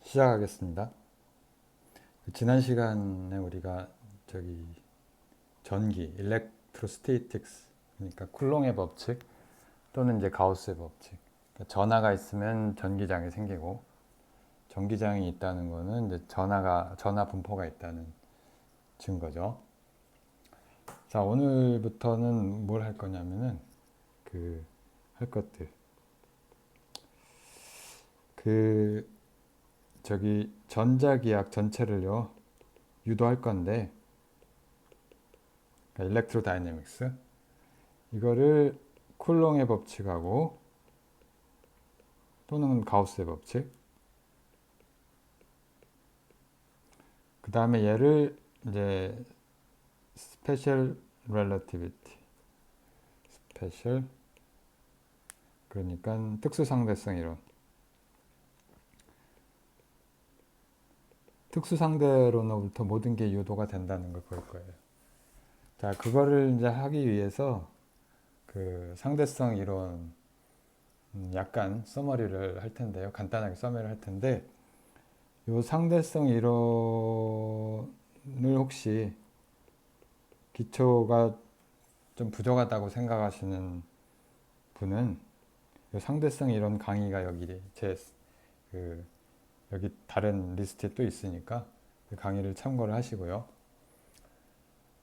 시작하겠습니다. 지난 시간에 우리가 전기, 일렉트로스테이틱스, 그러니까 쿨롱의 법칙 또는 이제 가우스의 법칙. 그러니까 전하가 있으면 전기장이 생기고 전기장이 있다는 거는 이제 전하 분포가 있다는 증거죠. 자, 오늘부터는 뭘 할 거냐면은 할 것들. 그 전자기학 전체를요 유도할 건데, 그러니까 일렉트로다이내믹스 이거를 쿨롱의 법칙하고 또는 가우스의 법칙, 그 다음에 얘를 이제 스페셜 렐러티비티, 스페셜, 그러니까 특수상대성 이론, 특수상대론으로부터 모든 게 유도가 된다는 걸 볼 거예요. 자, 그거를 이제 하기 위해서 그 상대성 이론 약간 서머리를 할 텐데요. 간단하게 서머리를 할 텐데, 요 상대성 이론을 혹시 기초가 좀 부족하다고 생각하시는 분은 요 상대성 이론 강의가 여기 다른 리스트에 또 있으니까 그 강의를 참고를 하시고요.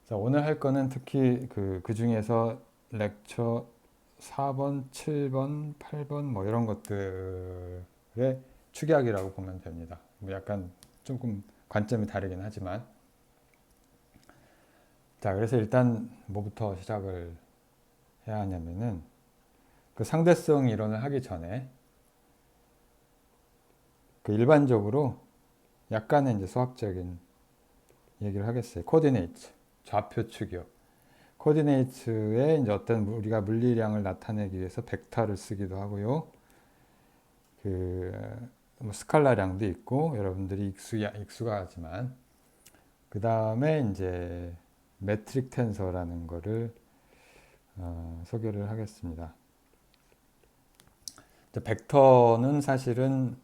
자, 오늘 할 거는 특히 그 중에서 렉처 4번, 7번, 8번 뭐 이런 것들의 축약이라고 보면 됩니다. 뭐 약간 조금 관점이 다르긴 하지만, 자, 그래서 일단 뭐부터 시작을 해야 하냐면은 그 상대성 이론을 하기 전에 그 일반적으로 약간의 이제 수학적인 얘기를 하겠어요. 코디네이트, 좌표 추격. 코디네이트에 이제 어떤 우리가 물리량을 나타내기 위해서 벡터를 쓰기도 하고요. 뭐 스칼라량도 있고 여러분들이 익숙하지만, 그 다음에 이제 매트릭 텐서라는 거를 소개를 하겠습니다. 벡터는 사실은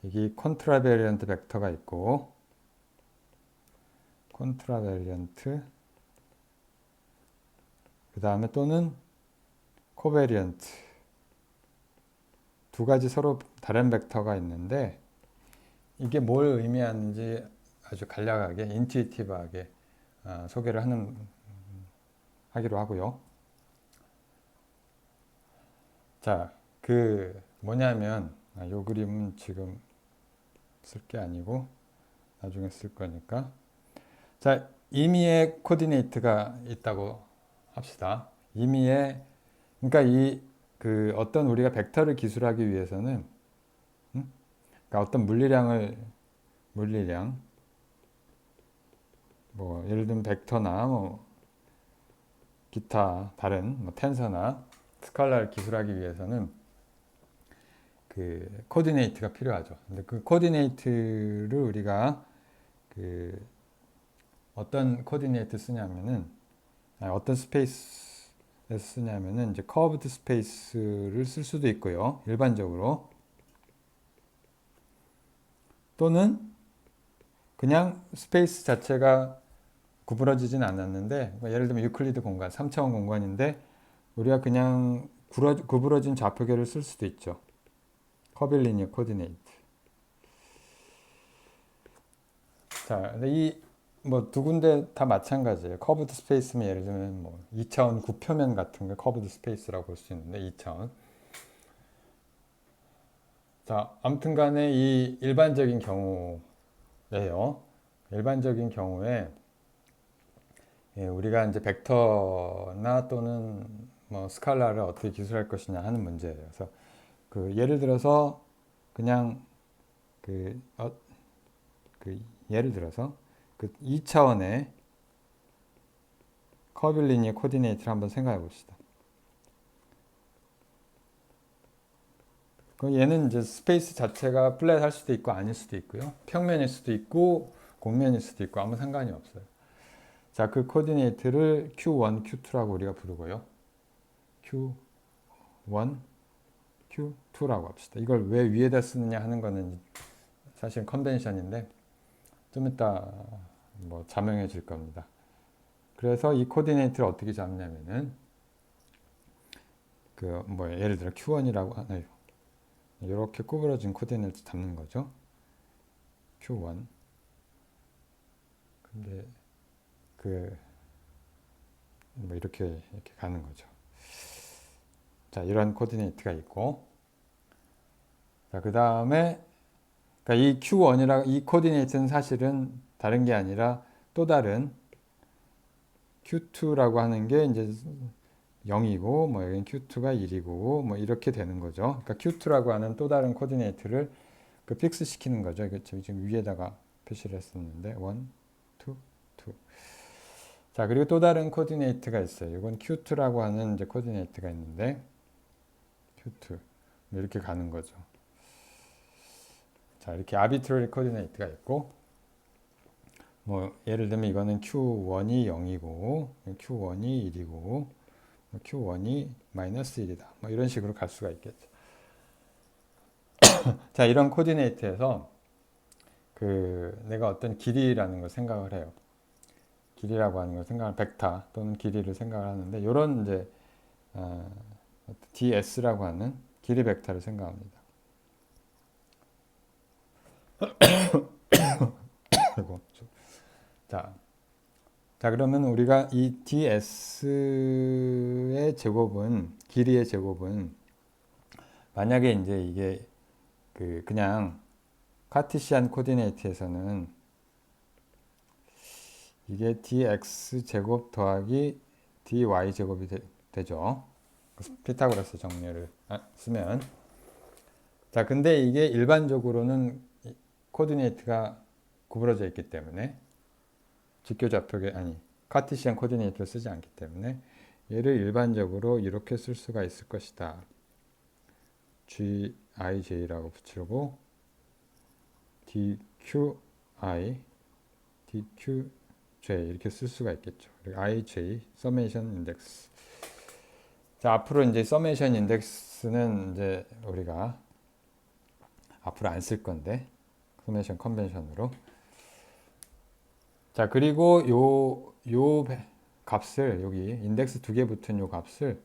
여기 콘트라베리언트 벡터가 있고, 콘트라베리언트, 그 다음에 또는 코베리언트, 두 가지 서로 다른 벡터가 있는데 이게 뭘 의미하는지 아주 간략하게 인투이티브하게 소개를 하기로 하고요. 자, 뭐냐면 요 그림은 지금 쓸 게 아니고 나중에 쓸 거니까, 자, 임의의 코디네이트가 있다고 합시다. 그러니까 어떤 우리가 벡터를 기술하기 위해서는 그러니까 어떤 물리량, 뭐 예를 들면 벡터나 뭐 기타 다른 뭐 텐서나 스칼라를 기술하기 위해서는 그 코디네이트가 필요하죠. 근데 그 코디네이트를 우리가 어떤 코디네이트 쓰냐면은 어떤 스페이스에서 쓰냐면은 이제 커브드 스페이스를 쓸 수도 있고요. 일반적으로. 또는 그냥 스페이스 자체가 구부러지진 않았는데, 예를 들면 유클리드 공간, 3차원 공간인데 우리가 그냥 구부러진 좌표계를 쓸 수도 있죠. 커빌리니어 코디네이트. 자, 근데 뭐 두 군데 다 마찬가지예요. 커브드 스페이스면 예를 들면 뭐 2차원 구표면 같은 게 커브드 스페이스라고 볼 수 있는데, 2차원. 자, 아무튼 간에 이 일반적인 경우예요. 일반적인 경우에 우리가 이제 벡터나 또는 뭐 스칼라를 어떻게 기술할 것이냐 하는 문제예요. 그래서 예를 들어서 그냥 그, 어, 예를 들어서 2차원의 커빌리니어 코디네이트를 한번 생각해 봅시다. 얘는 이제 스페이스 자체가 플랫할 수도 있고 아닐 수도 있고요. 평면일 수도 있고 곡면일 수도 있고 아무 상관이 없어요. 자, 그 코디네이트를 Q1, Q2라고 우리가 부르고요. Q1, Q2라고 합시다. 이걸 왜 위에다 쓰느냐 하는 거는 사실 컨벤션인데 좀 이따 뭐 자명해질 겁니다. 그래서 이 코디네이트를 어떻게 잡냐면은 그 뭐 예를 들어 Q1이라고 하나요? 이렇게 구부러진 코디네이트 잡는 거죠. Q1. 근데 그 뭐 이렇게 가는 거죠. 자, 이런 코디네이트가 있고, 자, 그 다음에 그러니까 이 Q1이라 이 코디네이트는 사실은 다른 게 아니라 또 다른 Q2라고 하는 게 이제 0이고 뭐 여기는 Q2가 1이고 뭐 이렇게 되는 거죠. 그러니까 Q2라고 하는 또 다른 코디네이트를 그 픽스 시키는 거죠. 이거 지금 위에다가 표시를 했었는데 1, 2, 2. 자, 그리고 또 다른 코디네이트가 있어요. 이건 Q2라고 하는 이제 코디네이트가 있는데 Q2 이렇게 가는 거죠. 자, 이렇게 아비트러리 코디네이트가 있고 뭐 예를 들면 이거는 Q1이 0이고 Q1이 1이고 Q1이 마이너스 1이다. 뭐 이런 식으로 갈 수가 있겠죠. 자, 이런 코디네이트에서 그 내가 어떤 길이라는 걸 생각을 해요. 길이라고 하는 걸 생각을 벡터 또는 길이를 생각을 하는데 이런 이제 DS라고 하는 길이 벡터를 생각합니다. 자, 자 그러면 우리가 이 DS의 제곱은 길이의 제곱은 만약에 이제 이게 그냥 카티시안 코디네이트에서는 이게 dx 제곱 더하기 dy 제곱이 되죠. 피타고라스 정렬을 쓰면 자 근데 이게 일반적으로는 코디네이트가 구부러져 있기 때문에 직교좌표계 아니 카티시안 코디네이트를 쓰지 않기 때문에 얘를 일반적으로 이렇게 쓸 수가 있을 것이다. GIJ라고 붙이고 DQI, DQJ 이렇게 쓸 수가 있겠죠. 그리고 IJ, 서메이션 인덱스. 자, 앞으로 이제 서메이션 인덱스는 이제 우리가 앞으로 안 쓸 건데 서메이션 컨벤션으로. 자, 그리고 요 값을 여기 인덱스 두 개 붙은 요 값을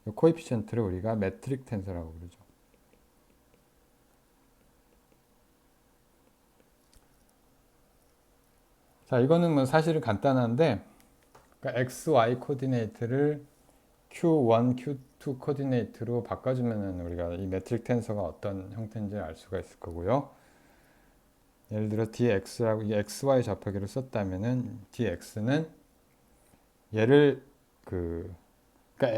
요 코에피션트를 우리가 매트릭 텐서라고 부르죠. 자, 이거는 뭐 사실은 간단한데 그러니까 XY 코디네이트를 Q1, Q2 코디네이트로 바꿔주면 우리가 이 매트릭 텐서가 어떤 형태인지 알 수가 있을 거고요. 예를 들어 dx라고 이 xy 좌표계를 썼다면은 dx는 얘를 그러니까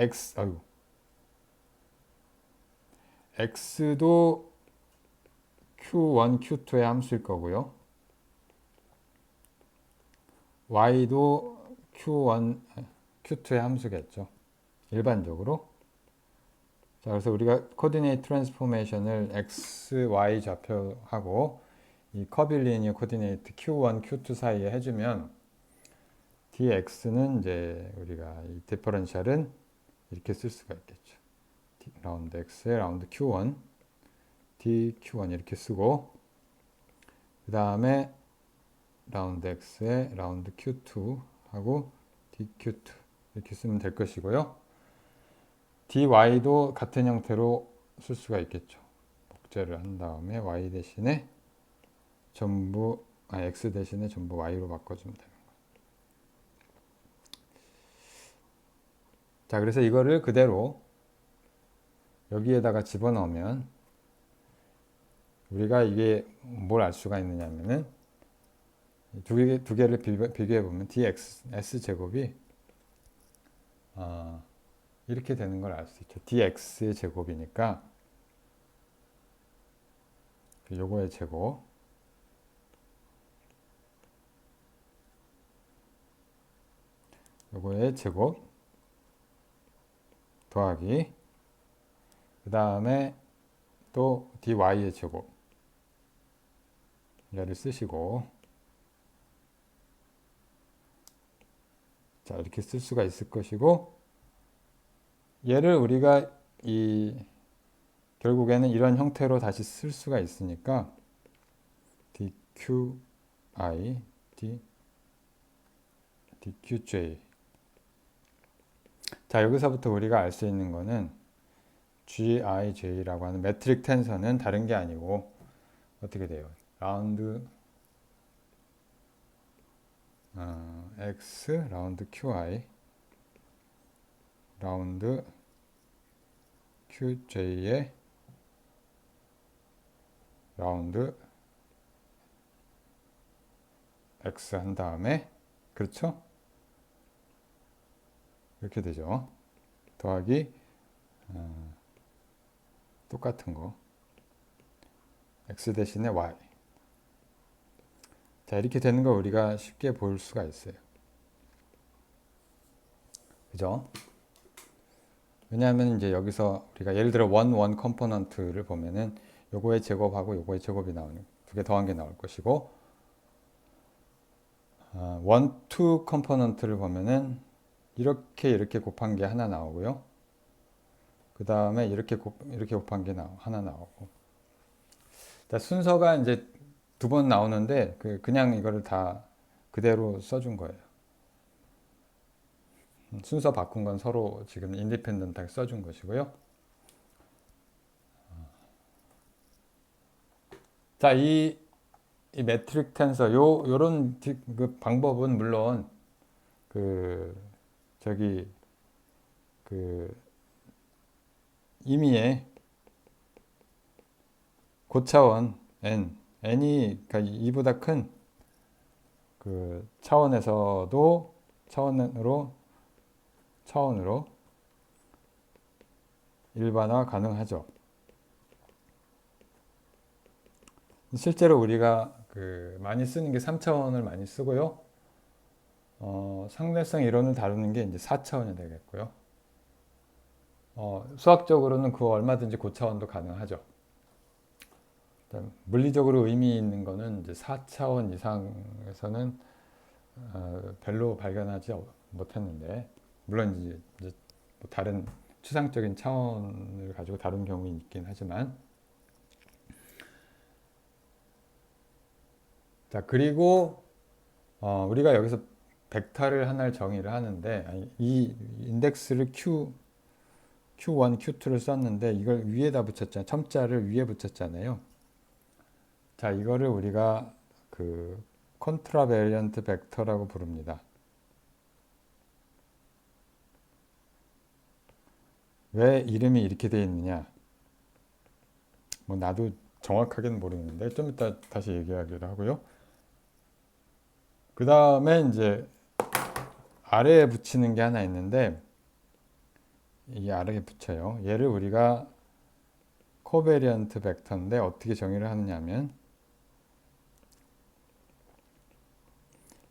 x도 q1, q2의 함수일 거고요. y도 q1, q2의 함수겠죠. 일반적으로. 자, 그래서 우리가 코디네이트 트랜스포메이션을 x, y 좌표하고 이 커빌리니어 코디네이트 q1, q2 사이에 해주면 dx는 이제 우리가 이 디퍼런셜은 이렇게 쓸 수가 있겠죠. 라운드 x에 라운드 q1, dq1 이렇게 쓰고 그 다음에 라운드 x에 라운드 q2 하고 dq2 이렇게 쓰면 될 것이고요. dy도 같은 형태로 쓸 수가 있겠죠. 복제를 한 다음에 y 대신에 전부 x 대신에 전부 y로 바꿔주면 되는 거예요. 자, 그래서 이거를 그대로 여기에다가 집어넣으면 우리가 이게 뭘 알 수가 있느냐면은 두 개를 비교해 보면 dx s 제곱이 이렇게 되는 걸 알 수 있죠. dx의 제곱이니까 요거의 제곱 요거의 제곱 더하기 그 다음에 또 dy의 제곱 얘를 쓰시고 자 이렇게 쓸 수가 있을 것이고 얘를 우리가 결국에는 이런 형태로 다시 쓸 수가 있으니까 dqi dqj. 자, 여기서부터 우리가 알 수 있는 거는 GIJ라고 하는 매트릭 텐서는 다른 게 아니고 어떻게 돼요? 라운드 X 라운드 QI 라운드 QJ의 라운드 X 한 다음에 그렇죠? 이렇게 되죠. 더하기 똑같은 거 X 대신에 Y. 자, 이렇게 되는 걸 우리가 쉽게 볼 수가 있어요. 그죠? 왜냐하면 이제 여기서 우리가 예를 들어 원 컴포넌트를 보면은 요거의 제곱하고 요거의 제곱이 나오는 두 개 더한 게 나올 것이고 투 컴포넌트를 보면은 이렇게 곱한 게 하나 나오고요. 그 다음에 이렇게 곱한 게 하나 나오고. 자, 순서가 이제 두 번 나오는데 그냥 이거를 다 그대로 써준 거예요. 순서 바꾼 건 서로 지금 인디펜던트하게 써준 것이고요. 자, 이 매트릭 텐서 요런 그 방법은 물론 저기 임의의 고차원 n이 그러니까 2보다 큰 차원에서도 차원으로 일반화 가능하죠. 실제로 우리가 많이 쓰는 게 3차원을 많이 쓰고요. 상대성 이론을 다루는 게 이제 4차원이 되겠고요. 수학적으로는 그 얼마든지 고차원도 가능하죠. 물리적으로 의미 있는 거는 이제 4차원 이상에서는 별로 발견하지 못했는데, 물론 이제 뭐 다른 추상적인 차원을 가지고 다룬 경우는 있긴 하지만, 자, 그리고 우리가 여기서 벡터를 하나를 정의를 하는데, 이 인덱스를 Q1, Q2를 썼는데 이걸 위에다 붙였잖아요. 첨자를 위에 붙였잖아요. 자, 이거를 우리가 컨트라베리언트 벡터라고 부릅니다. 왜 이름이 이렇게 되어 있느냐? 뭐 나도 정확하게는 모르겠는데 좀 이따 다시 얘기하기로 하고요. 그 다음에 이제 아래에 붙이는 게 하나 있는데 이 아래에 붙여요. 얘를 우리가 코베리언트 벡터인데 어떻게 정의를 하느냐 하면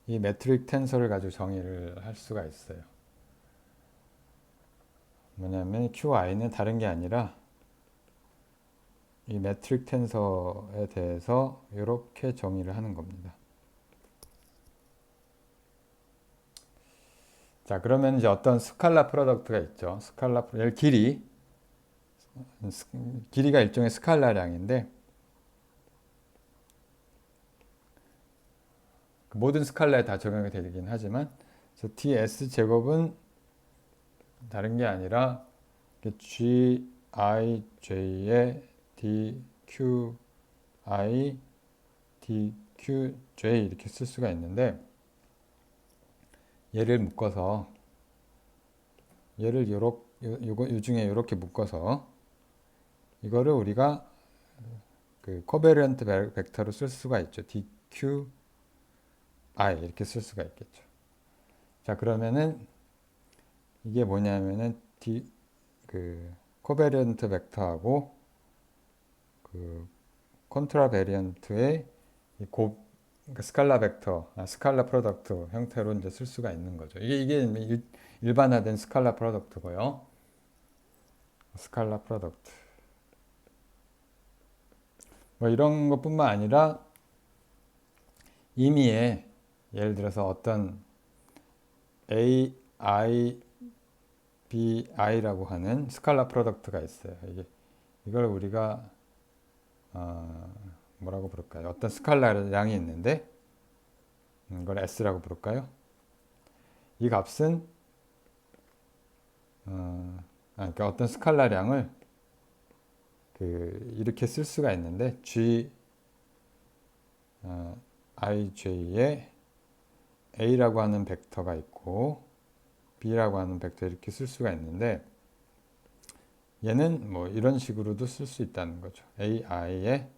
이 매트릭 텐서를 가지고 정의를 할 수가 있어요. 뭐냐면 QI는 다른 게 아니라 이 매트릭 텐서에 대해서 이렇게 정의를 하는 겁니다. 자, 그러면 이제 어떤 스칼라 프로덕트가 있죠. 길이가 일종의 스칼라량인데 모든 스칼라에 다 적용이 되긴 하지만 ds 제곱은 다른 게 아니라 gij의 dqi dqj 이렇게 쓸 수가 있는데 얘를 묶어서 얘를 요 중에 이렇게 묶어서 이거를 우리가 코베리언트 벡터로 쓸 수가 있죠. dqi 이렇게 쓸 수가 있겠죠. 자, 그러면은 이게 뭐냐면은 코베리언트 벡터하고 컨트라베리언트의 그러니까 스칼라 벡터, 스칼라 프로덕트 형태로 이제 쓸 수가 있는 거죠. 이게 일반화된 스칼라 프로덕트고요. 스칼라 프로덕트. 뭐 이런 것뿐만 아니라 임의의 예를 들어서 어떤 AIBI라고 하는 스칼라 프로덕트가 있어요. 이걸 우리가 뭐라고 부를까요? 어떤 스칼라량이 있는데 이걸 S라고 부를까요? 이 값은 그러니까 어떤 스칼라량을 이렇게 쓸 수가 있는데 G ij에 a라고 하는 벡터가 있고 b라고 하는 벡터 이렇게 쓸 수가 있는데 얘는 뭐 이런 식으로도 쓸 수 있다는 거죠. ai에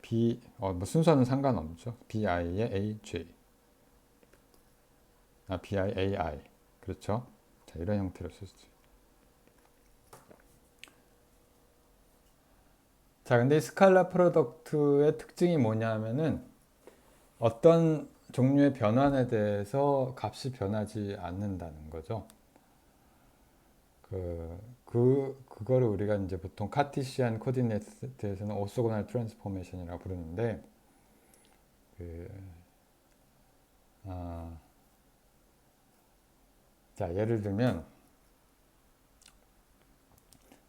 b 뭐 순서는 상관없죠. bi에 aj bi ai 그렇죠. 자, 이런 형태로 쓸 수 있어요. 자, 근데 이 스칼라 프로덕트의 특징이 뭐냐면은 어떤 종류의 변환에 대해서 값이 변하지 않는다는 거죠. 그거를 우리가 이제 보통 카티시안 코디네이트에서는 오소고날 트랜스포메이션이라고 부르는데, 자, 예를 들면,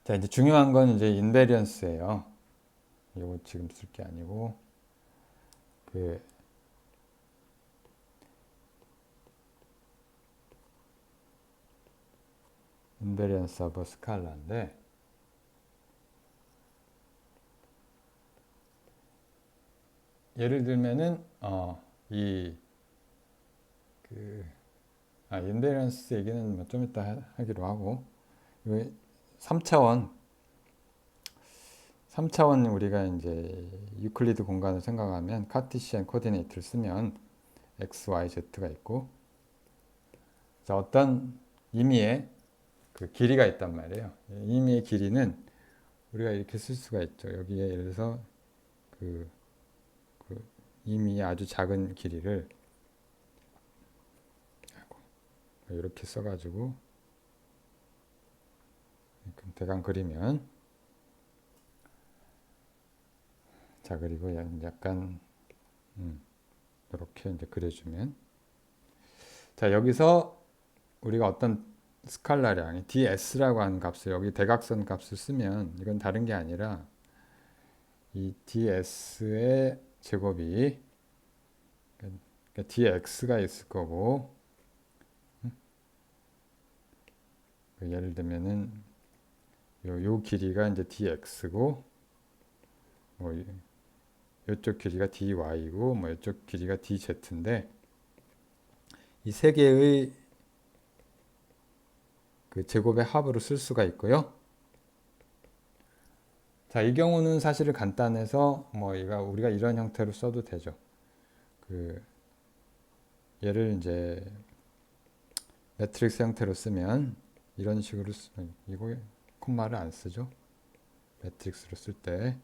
자, 이제 중요한 건 이제 인베리언스예요. 이거 지금 쓸 게 아니고, 그, 인베리언스 오브 스칼라인데, 예를 들면은, 인베리언스 얘기는 뭐 좀 이따 하기로 하고, 3차원 우리가 이제 유클리드 공간을 생각하면 카티시안 코디네이트를 쓰면 x, y, z가 있고, 자, 어떤 임의의 길이가 있단 말이에요. 임의의 길이는 우리가 이렇게 쓸 수가 있죠. 여기에 예를 들어서 임의의 아주 작은 길이를 이렇게 써가지고 대강 그리면, 자, 그리고 약간 이렇게 이제 그려주면, 자, 여기서 우리가 어떤 스칼라량 ds라고 하는 값을 여기 대각선 값을 쓰면 이건 다른 게 아니라 이 ds의 제곱이 그러니까 dx가 있을 거고, 예를 들면은 요 길이가 이제 dx고, 뭐 이쪽 길이가 dy고, 뭐 이쪽 길이가 dz인데 이 세 개의 제곱의 합으로 쓸 수가 있고요. 자, 이 경우는 사실은 간단해서 뭐 우리가 이런 형태로 써도 되죠. 얘를 이제 매트릭스 형태로 쓰면 이런 식으로 쓰면, 이거 콤마를 안 쓰죠. 매트릭스로 쓸 때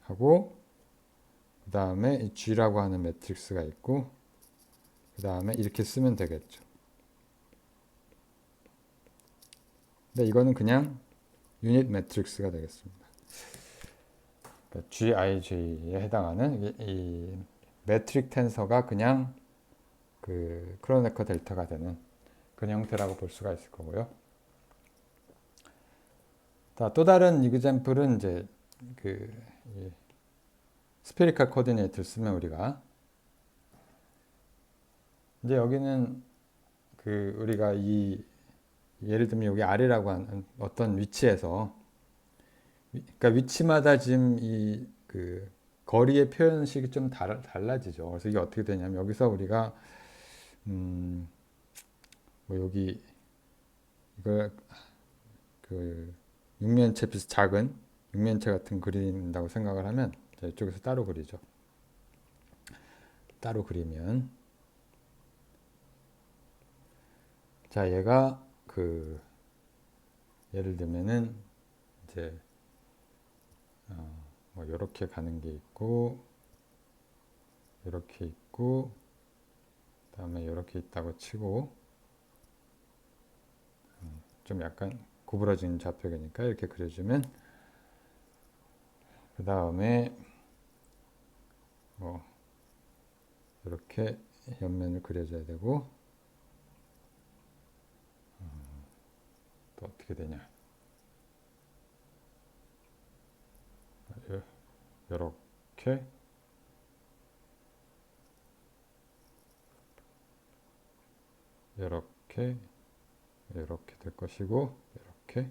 하고, 그 다음에 이 G라고 하는 매트릭스가 있고, 그 다음에 이렇게 쓰면 되겠죠. 근데 이거는 그냥 유닛 매트릭스가 되겠습니다. 그러니까 GIJ에 해당하는 이 매트릭 텐서가 그냥 크로네커 델타가 되는 그런 형태라고 볼 수가 있을 거고요. 또 다른 이그젬플은 이제 스페리컬 코디네이트를 쓰면 우리가 이제 여기는 우리가 예를 들면 여기 아래라고 하는 어떤 위치에서, 그러니까 위치마다 지금 거리의 표현식이 좀 달라지죠. 그래서 이게 어떻게 되냐면 여기서 우리가 뭐 여기 이걸 육면체 비슷 작은 육면체 같은 그린다고 생각을 하면 이쪽에서 따로 그리죠. 따로 그리면, 자, 얘가 예를 들면은 이제 뭐 이렇게 가는 게 있고, 이렇게 있고, 그다음에 이렇게 있다고 치고, 좀 약간 구부러진 좌표계니까 이렇게 그려주면, 그 다음에 뭐 이렇게 옆면을 그려줘야 되고, 또 어떻게 되냐, 요렇게 요렇게 이렇게 될 것이고 이렇게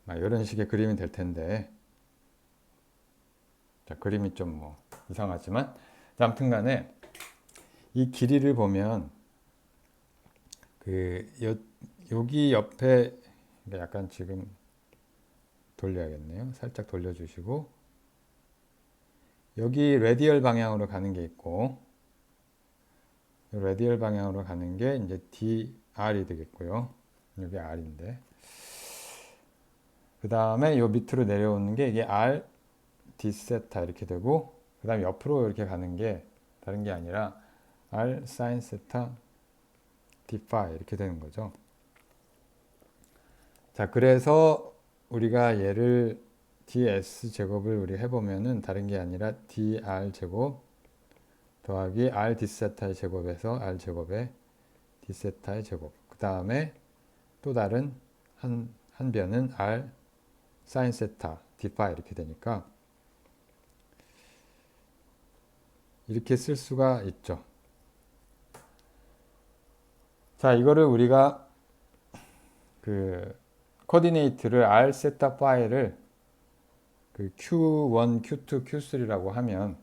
이런 식의 그림이 될 텐데 자, 그림이 좀 뭐 이상하지만 아무튼 간에 이 길이를 보면 여기 옆에 약간 지금 돌려야겠네요. 살짝 돌려주시고 여기 레디얼 방향으로 가는 게 있고 레디얼 방향으로 가는 게 이제 DR이 되겠고요. 여기 R인데 그 다음에 요 밑으로 내려오는 게 이게 R D 세타 이렇게 되고 그 다음에 옆으로 이렇게 가는 게 다른 게 아니라 R sin 세타 D phi 이렇게 되는 거죠. 자, 그래서 우리가 얘를 ds 제곱을 우리 해보면은 다른 게 아니라 dr 제곱 더하기 r d 세타의 제곱에서 r 제곱에 d 세타의 제곱 그 다음에 또 다른 한 변은 r sin 세타 d phi 이렇게 되니까 이렇게 쓸 수가 있죠. 자, 이거를 우리가 그 코디네이트를 r 세타 파이를 그 q1, q2, q3라고 하면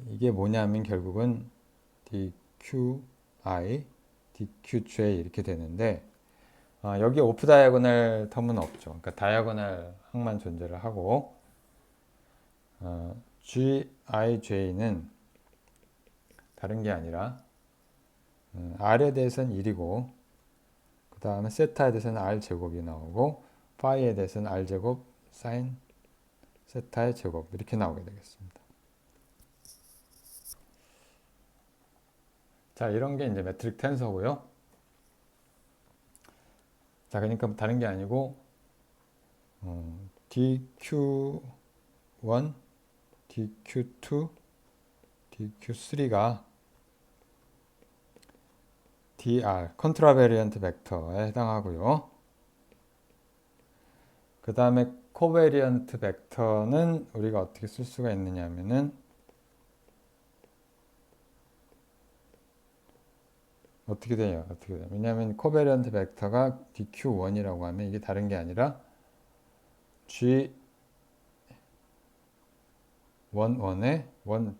이게 뭐냐면 결국은 dqi, dqj 이렇게 되는데 여기 오프 다이아고널 텀은 없죠. 그러니까 다이아고널 항만 존재를 하고 gij는 다른 게 아니라 r에 대해서는 1이고 그 다음에 세타에 대해서는 r 제곱이 나오고 파이에 대해서는 r 제곱 사인 세타의 제곱 이렇게 나오게 되겠습니다. 자, 이런 게 이제 매트릭 텐서고요. 자, 그러니까 다른 게 아니고 dq1, dq2, dq3가 dr 컨트라베리언트 벡터에 해당하고요. 그 다음에 코베리언트 벡터는 우리가 어떻게 쓸 수가 있느냐 하면은 어떻게 돼요? 왜냐하면 코베리언트 벡터가 dq1이라고 하면 이게 다른 게 아니라 g11에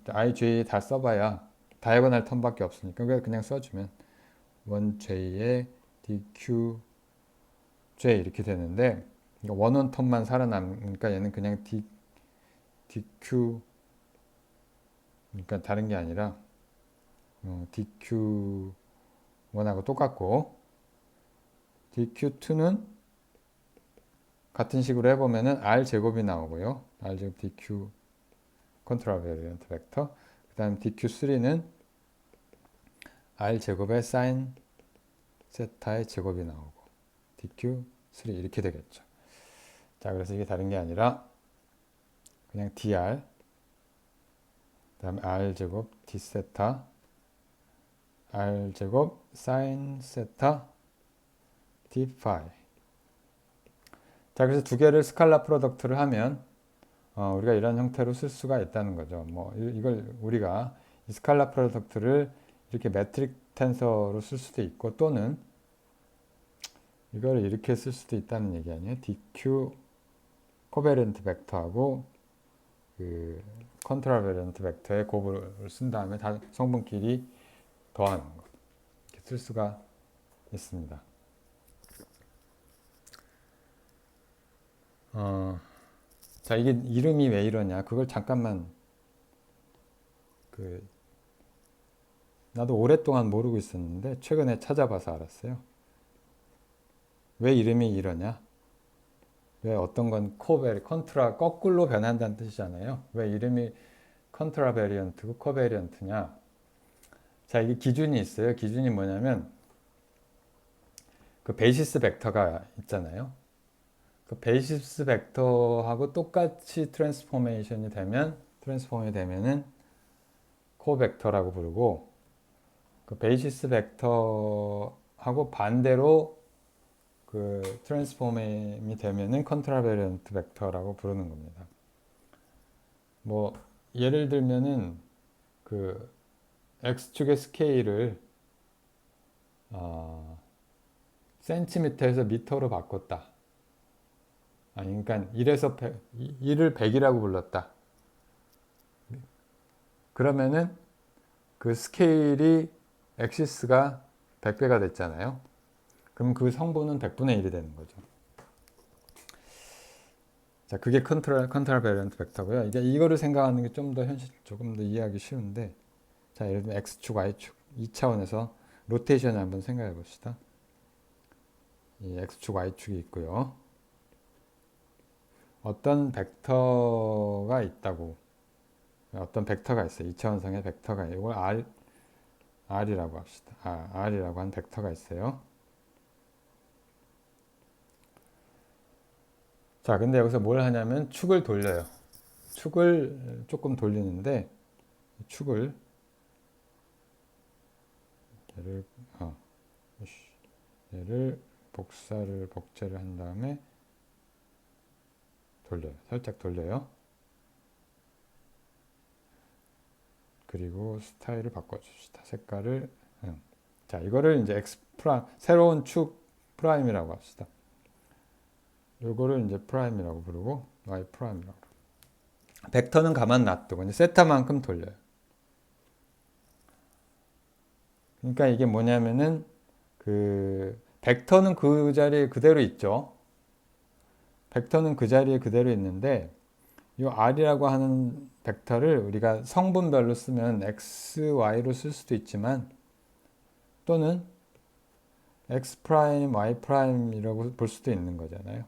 ij 다 써봐야 다이아고널 텀밖에 없으니까 그냥 써주면 1j의 dqj 이렇게 되는데 원원 텀만 살아남으니까 얘는 그냥 dq 그러니까 다른 게 아니라 dq1하고 똑같고 dq2는 같은 식으로 해보면은 r 제곱이 나오고요. r 제곱 dq 컨트라베리언트 벡터 그 다음 dq3는 r 제곱의 사인 세타의 제곱이 나오고 dq3 이렇게 되겠죠. 자, 그래서 이게 다른 게 아니라 그냥 dr 그 다음에 r 제곱 d 세타 r 제곱 사인 세타 d 파이. 자, 그래서 두 개를 스칼라 프로덕트를 하면 우리가 이런 형태로 쓸 수가 있다는 거죠. 뭐 이걸 우리가 이 스칼라 프로덕트를 이렇게 매트릭 텐서로 쓸 수도 있고 또는 이걸 이렇게 쓸 수도 있다는 얘기 아니에요. dq 코베리언트 벡터하고 그 컨트라베리언트 벡터의 곱을 쓴 다음에 다 성분끼리 더하는 거 이렇게 쓸 수가 있습니다. 자, 이게 이름이 왜 이러냐? 그걸 잠깐만 나도 오랫동안 모르고 있었는데 최근에 찾아봐서 알았어요. 왜 이름이 이러냐? 왜 어떤 건 컨트라 거꾸로 변한다는 뜻이잖아요. 왜 이름이 컨트라베리언트고 코베리언트냐? 자, 이게 기준이 있어요. 기준이 뭐냐면 그 베이시스 벡터가 있잖아요. 그 베이시스 벡터하고 똑같이 트랜스폼이 되면은 코벡터라고 부르고 그 베이시스 벡터하고 반대로 그 트랜스폼이 되면은 컨트라베리언트 벡터라고 부르는 겁니다. 뭐 예를 들면은 그 x축의 스케일을 센티미터에서 미터로 바꿨다. 아니, 그러니까 1에서 100, 1을 100이라고 불렀다. 그러면은 그 스케일이 엑시스가 100배가 됐잖아요. 그럼 그 성분은 100분의 1이 되는 거죠. 자, 그게 컨트라베리언트 벡터고요. 이게 이거를 생각하는 게 좀 더 조금 더 이해하기 쉬운데, 자, 예를 들면 x축, y축 2차원에서 로테이션을 한번 생각해 봅시다. 이 x축, y축이 있고요. 어떤 벡터가 있다고, 어떤 벡터가 있어요. 2차원상의 벡터가 이걸 r이라고 합시다. r이라고 한 벡터가 있어요. 자, 근데 여기서 뭘 하냐면 축을 돌려요. 축을 조금 돌리는데, 축을 얘를 얘를 복제를 한 다음에 돌려요. 살짝 돌려요. 그리고 스타일을 바꿔줍시다. 색깔을 자, 이거를 이제 x 프라임, 새로운 축 프라임이라고 합시다. 요거를 이제 프라임이라고 부르고 y 프라임이라고 부르고. 벡터는 가만 놔두고 이제 세타만큼 돌려요. 그러니까 이게 뭐냐면은 그 벡터는 그 자리에 그대로 있죠. 벡터는 그 자리에 그대로 있는데 이 r이라고 하는 벡터를 우리가 성분별로 쓰면 x, y로 쓸 수도 있지만 또는 x 프라임, y 프라임이라고 볼 수도 있는 거잖아요.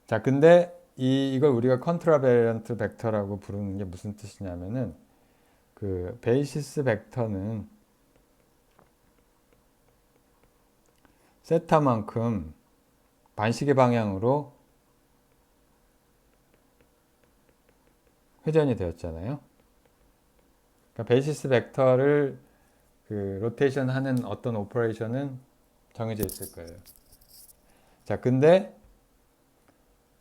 자, 근데 이걸 우리가 컨트라베리언트 벡터라고 부르는 게 무슨 뜻이냐면은 그 베이시스 벡터는 세타만큼 반시계 방향으로 회전이 되었잖아요. 그러니까 베이시스 벡터를 그 로테이션 하는 어떤 오퍼레이션은 정해져 있을 거예요. 자, 근데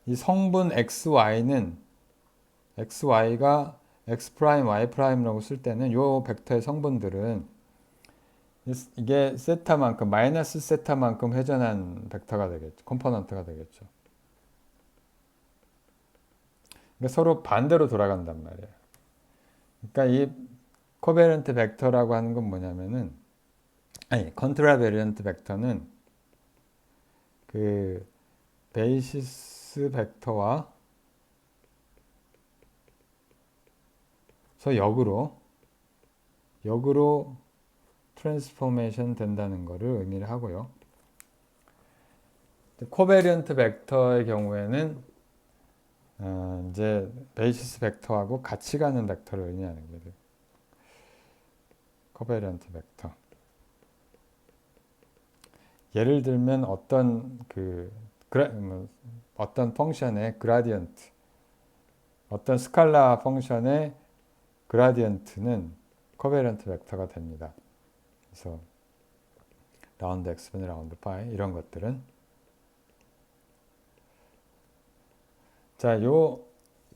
이 성분 xy는 xy가 x 프라임, y 프라임이라고 쓸 때는 요 벡터의 성분들은 이게 세타만큼 마이너스 세타만큼 회전한 벡터가 되겠죠. 컴포넌트가 되겠죠. 그러니까 서로 반대로 돌아간단 말이에요. 그러니까 이 코베런트 벡터라고 하는 건 뭐냐면은 컨트라베리언트 벡터는 그 베이시스 벡터와 역으로 트랜스포메이션 된다는 것을 의미를 하고요. 코베리언트 벡터의 경우에는 이제 베이시스 벡터하고 같이 가는 벡터를 의미하는 거예요. 코베리언트 벡터. 예를 들면 어떤 펑션의 그라디언트, 어떤 스칼라 펑션의 그라디언트는 코베리언트 벡터가 됩니다. 그래서 라운드 x분의 라운드 파이 이런 것들은 자,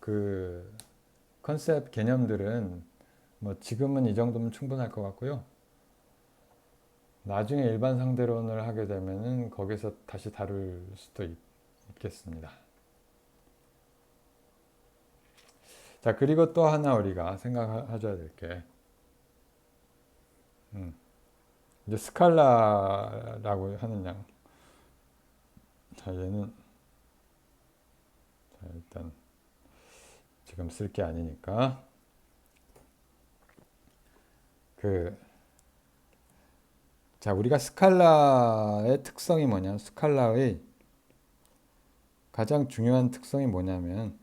그 컨셉 개념들은 뭐 지금은 이 정도면 충분할 것 같고요. 나중에 일반 상대론을 하게 되면은 거기서 다시 다룰 수도 있겠습니다. 자, 그리고 또 하나 우리가 생각하셔야 될 게, 이제 스칼라라고 하는 양. 자, 얘는, 자, 일단, 지금 쓸 게 아니니까, 자, 우리가 스칼라의 특성이 뭐냐? 스칼라의 가장 중요한 특성이 뭐냐면,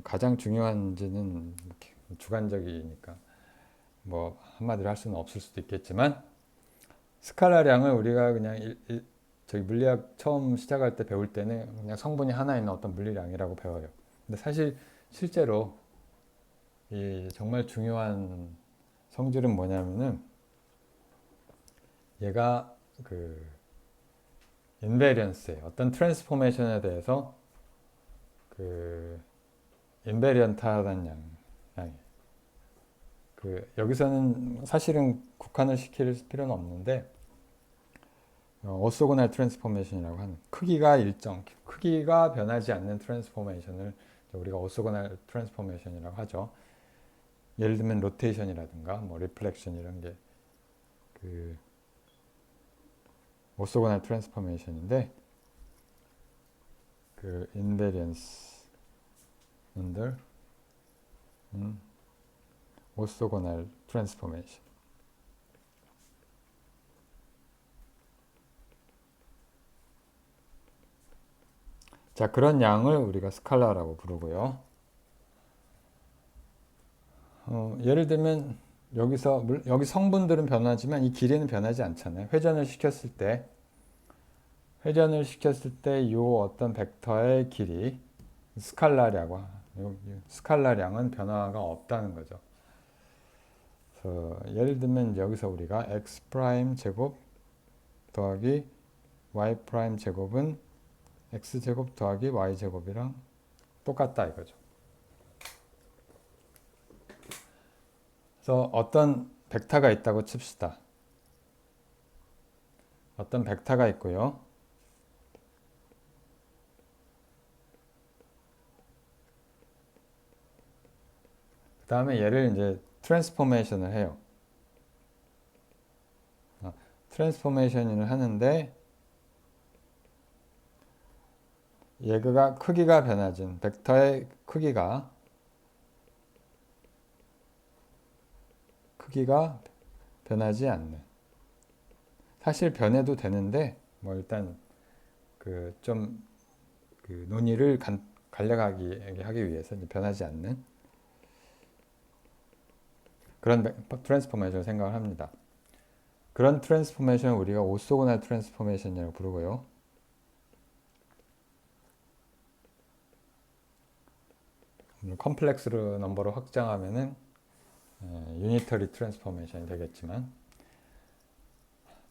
가장 중요한지는 주관적이니까 뭐 한마디로 할 수는 없을 수도 있겠지만 스칼라량을 우리가 그냥 저기 물리학 처음 시작할 때 배울 때는 그냥 성분이 하나 있는 어떤 물리량이라고 배워요. 근데 사실 실제로 이 정말 중요한 성질은 뭐냐면은 얘가 그 인베리언스에 어떤 트랜스포메이션에 대해서 그 인베리언트하다는 양이 그 여기서는 사실은 국한을 시킬 필요는 없는데 오소고날 트랜스포메이션이라고 하는 크기가 일정 크기가 변하지 않는 트랜스포메이션을 우리가 오소고날 트랜스포메이션이라고 하죠. 예를 들면 로테이션이라든가 뭐 리플렉션 이런 게 그 오소고날 트랜스포메이션인데 그 인베리언스 under 오소고날 트랜스포메이션. 자, 그런 양을 우리가 스칼라라고 부르고요. 예를 들면 여기 성분들은 변하지만 이 길이는 변하지 않잖아요. 회전을 시켰을 때 이 어떤 벡터의 길이 스칼라량은 변화가 없다는 거죠. 그래서 예를 들면 여기서 우리가 x 프라임 제곱 더하기 y 프라임 제곱은 x 제곱 더하기 y 제곱이랑 똑같다 이거죠. 그래서 어떤 벡터가 있다고 칩시다. 어떤 벡터가 있고요. 그 다음에 얘를 이제 트랜스포메이션을 해요. 트랜스포메이션을 하는데 얘가 크기가 변하진 벡터의 크기가 변하지 않는, 사실 변해도 되는데 뭐 일단 그 좀 그 논의를 간략하게 하기 위해서 변하지 않는 그런 트랜스포메이션을 생각을 합니다. 그런 트랜스포메이션을 우리가 오소고날 트랜스포메이션이라고 부르고요. 컴플렉스 넘버로 확장하면은 유니터리 트랜스포메이션이 되겠지만,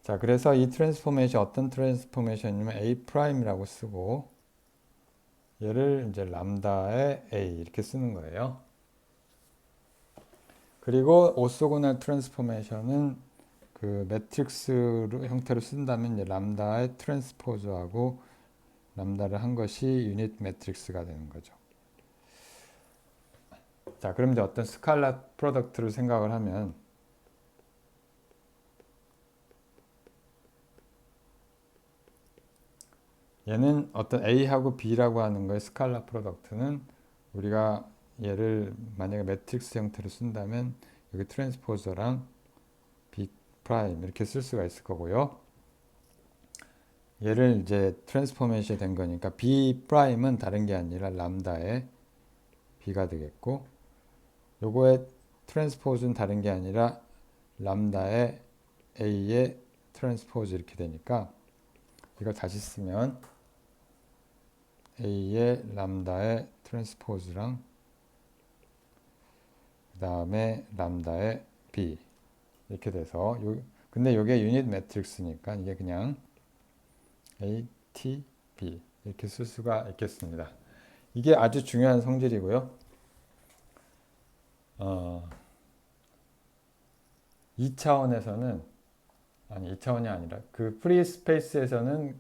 자, 그래서 이 트랜스포메이션 어떤 트랜스포메이션이면 A'이라고 쓰고 얘를 이제 람다의 A 이렇게 쓰는 거예요. 그리고 오소고날 트랜스포메이션은 그 매트릭스 형태로 쓴다면 이제 람다의 트랜스포즈하고 람다를 한 것이 유닛 매트릭스가 되는 거죠. 자, 그럼 이제 어떤 스칼라 프로덕트를 생각을 하면 얘는 어떤 A하고 B라고 하는 거의 스칼라 프로덕트는 우리가 얘를 만약에 매트릭스 형태로 쓴다면 여기 트랜스포저랑 B 프라임 이렇게 쓸 수가 있을 거고요. 얘를 이제 트랜스포메이션이 된 거니까 B 프라임은 다른 게 아니라 람다의 B가 되겠고, 요거의 트랜스포즈는 다른 게 아니라 람다의 A의 트랜스포즈 이렇게 되니까 이걸 다시 쓰면 A의 람다의 트랜스포즈랑 그 다음에 람다의 B 이렇게 돼서 근데 이게 유닛 매트릭스니까 이게 그냥 A, T, B 이렇게 쓸 수가 있겠습니다. 이게 아주 중요한 성질이고요. 2차원에서는 아니 2차원이 아니라 그 프리 스페이스에서는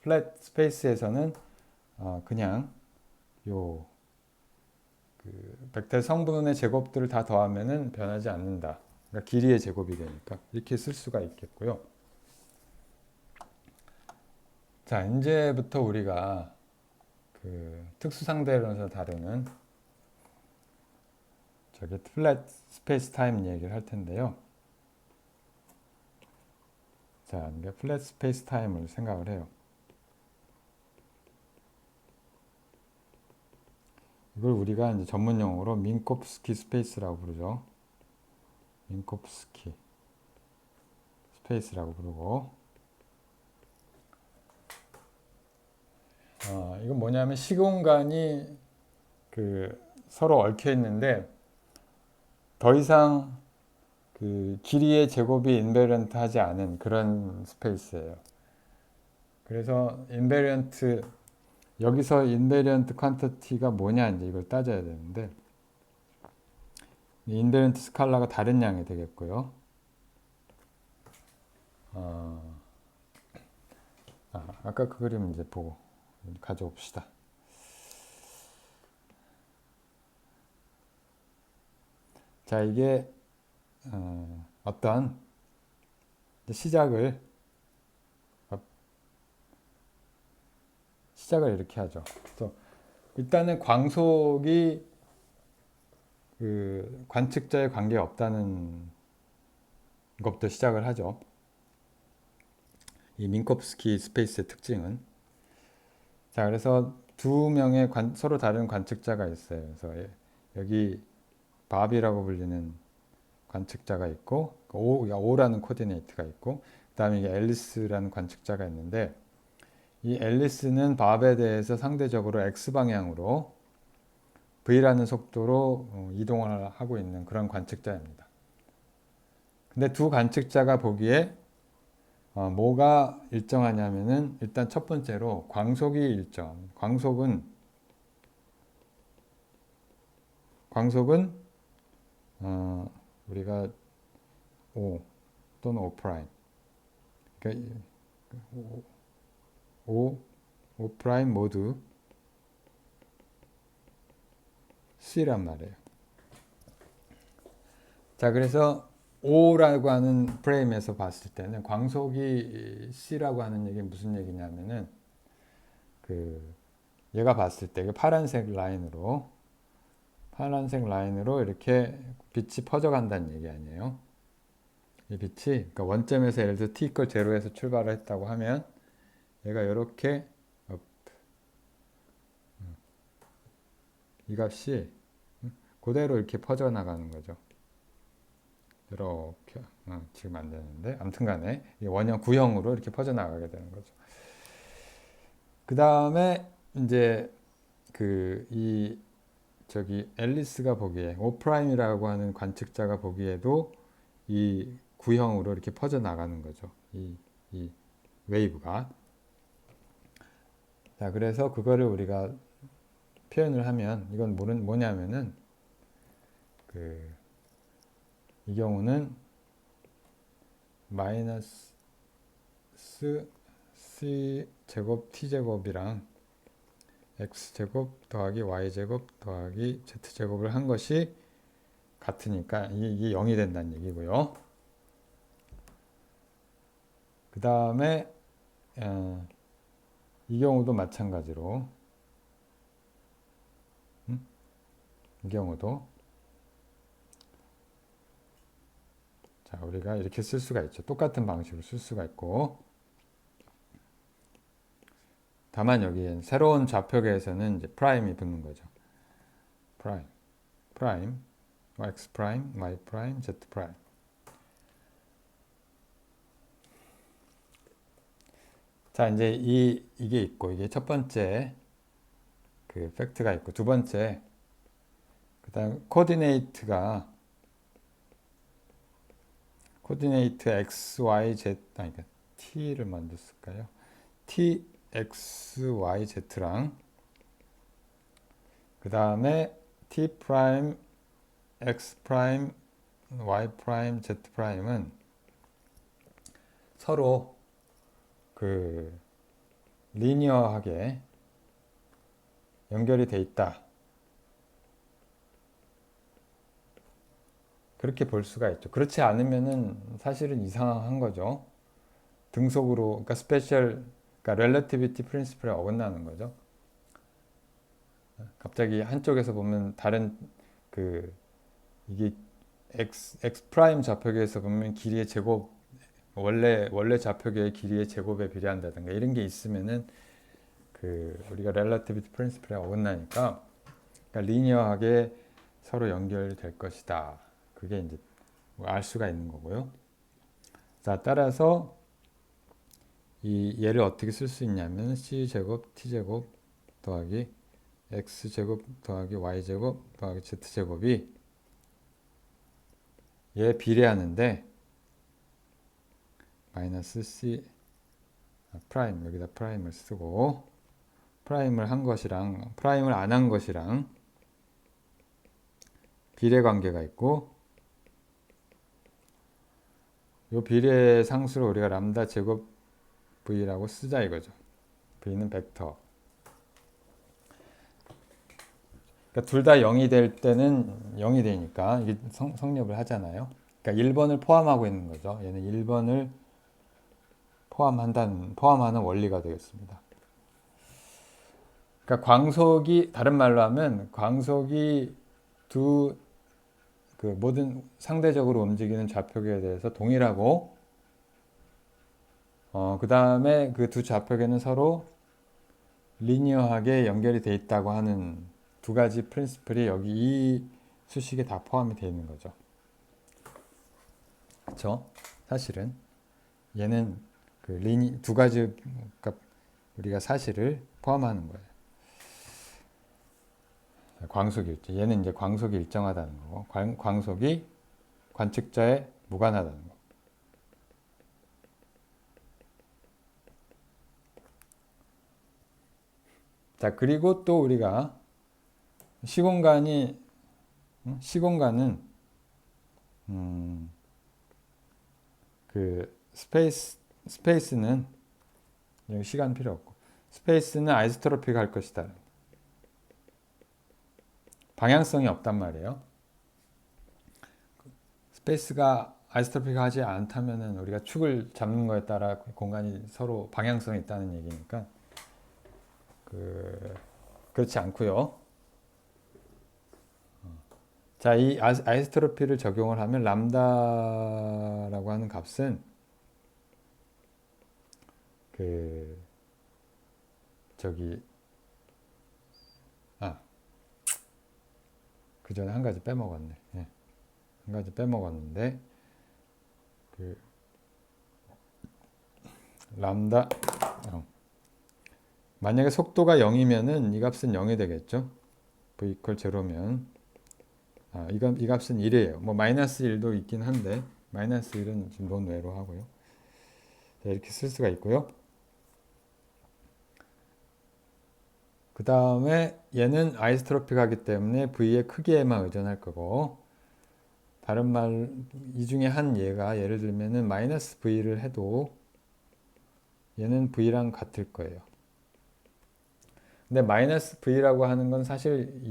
플랫 스페이스에서는 그냥 요 그 벡터 성분의 제곱들을 다 더하면은 변하지 않는다. 그러니까 길이의 제곱이 되니까 이렇게 쓸 수가 있겠고요. 자, 이제부터 우리가 그 특수상대론에서 다루는 저기 플랫 스페이스 타임 얘기를 할 텐데요. 자, 이게 플랫 스페이스 타임을 생각을 해요. 이걸 우리가 이제 전문 용어로 민코프스키 스페이스라고 부르죠. 민코프스키 스페이스라고 부르고, 이건 뭐냐면 시공간이 그 서로 얽혀 있는데 더 이상 그 길이의 제곱이 인베리언트 하지 않은 그런 스페이스예요. 그래서 인베리언트, 여기서 인베리언트 퀀티티가 뭐냐 이제 이걸 따져야 되는데, 인베리언트 스칼라가 다른 양이 되겠고요. 아까 그 그림 이제 보고 가져옵시다. 자, 이게 어떤 시작을 이렇게 하죠. 그래서 일단은 광속이 그 관측자에 관계 없다는 것부터 시작을 하죠. 이 민콥스키 스페이스의 특징은. 자, 그래서 두 명의 서로 다른 관측자가 있어요. 그래서 여기 밥이라고 불리는 관측자가 있고, O라는 코디네이트가 있고, 그 다음에 이게 앨리스라는 관측자가 있는데, 이 앨리스는 밥에 대해서 상대적으로 X방향으로 V라는 속도로 이동을 하고 있는 그런 관측자입니다. 근데 두 관측자가 보기에 뭐가 일정하냐면은, 일단 첫 번째로 광속이 일정. 광속은 우리가 O 또는 O 프라임, 그러니까 O 프라임 모두 C란 말이에요. 자, 그래서 O라고 하는 프레임에서 봤을 때는 광속이 C라고 하는 얘기는 무슨 얘기냐면은, 얘가 봤을 때 파란색 라인으로 이렇게 빛이 퍼져간다는 얘기 아니에요. 이 빛이, 그러니까 원점에서 예를 들어 t = 0에서 출발을 했다고 하면 얘가 이렇게 이 값이 그대로 이렇게 퍼져나가는 거죠. 이렇게 지금 안 되는데 아무튼 간에 원형 구형으로 이렇게 퍼져나가게 되는 거죠. 그 다음에 이제 앨리스가 보기에 O'Prime이라고 하는 관측자가 보기에도 이 구형으로 이렇게 퍼져나가는 거죠. 이 웨이브가. 자, 그래서 그거를 우리가 표현을 하면 이건 뭐냐면은 이 경우는 마이너스 C 제곱 T 제곱이랑 X 제곱 더하기 Y 제곱 더하기 Z 제곱을 한 것이 같으니까 이게 0이 된다는 얘기고요. 그 다음에 이 경우도 마찬가지로 이 경우도 자, 우리가 이렇게 쓸 수가 있죠. 똑같은 방식으로 쓸 수가 있고, 다만 여기엔 새로운 좌표계에서는 이제 프라임이 붙는 거죠. 프라임, x 프라임, y 프라임, z 프라임. 자, 이제 이게 있고, 이게 첫 번째 팩트가 있고, 두 번째 그다음 코디네이트 x, y, z, 그러니까 t를 먼저 쓸까요? t, x, y, z랑 그 다음에 t 프라임, x 프라임, y 프라임, z 프라임은 서로 리니어하게 연결이 돼 있다. 그렇게 볼 수가 있죠. 그렇지 않으면은 사실은 이상한 거죠. 등속으로, 그러니까 스페셜, 그러니까 렐러티비티 프린시플에 어긋나는 거죠. 갑자기 한쪽에서 보면 다른 이게 x 프라임 좌표계에서 보면 길이의 제곱, 원래 좌표계의 길이의 제곱에 비례한다든가 이런 게 있으면은 우리가 렐러티비티 프린시플에 어긋나니까, 그러니까 리니어하게 서로 연결될 것이다. 그게 이제 알 수가 있는 거고요. 자, 따라서 이 얘를 어떻게 쓸 수 있냐면 c제곱 t제곱 더하기 x제곱 더하기 y제곱 더하기 z제곱이 얘 비례하는데 마이너스 C 프라임 여기다 프라임을 쓰고 프라임을 한 것이랑 프라임을 안 한 것이랑 비례 관계가 있고 이 비례 상수를 우리가 람다 제곱 v라고 쓰자 이거죠. v는 벡터. 그러니까 둘 다 0이 될 때는 0이 되니까 이게 성립을 하잖아요. 그러니까 1번을 포함하고 있는 거죠. 얘는 1번을 포함하는 원리가 되겠습니다. 그러니까 광속이 다른 말로 하면 광속이 두 그 모든 상대적으로 움직이는 좌표계에 대해서 동일하고 그 다음에 그 두 좌표계는 서로 리니어하게 연결이 돼 있다고 하는 두 가지 프린시플이 여기 이 수식에 다 포함이 되어 있는 거죠. 그렇죠? 사실은 얘는 그 두 가지 우리가 사실을 포함하는 거예요. 광속이 있죠. 얘는 이제 광속이 일정하다는 거고 광속이 관측자에 무관하다는 거. 자, 그리고 또 우리가 시공간은 그 스페이스는 여기 시간 필요 없고 스페이스는 아이소트로픽 할 것이다. 방향성이 없단 말이에요. 스페이스가 아이소트로픽 하지 않다면은 우리가 축을 잡는 거에 따라 공간이 서로 방향성이 있다는 얘기니까 그렇지 않고요. 자, 이 아이소트로피를 적용을 하면 람다라고 하는 값은 그 전에 한 가지 빼먹었네. 예. 한 가지 빼먹었는데 람다 만약에 속도가 0이면은 이 값은 0이 되겠죠. v 이퀄 0면 이 값은 1이에요. 뭐 마이너스 1도 있긴 한데 마이너스 1은 지금 논외로 하고요. 자, 이렇게 쓸 수가 있고요. 그 다음에 얘는 아이소트로픽하기 때문에 v의 크기에만 의존할 거고 다른 말 이 중에 한 얘가 예를 들면은 마이너스 v를 해도 얘는 v랑 같을 거예요. 근데 마이너스 v라고 하는 건 사실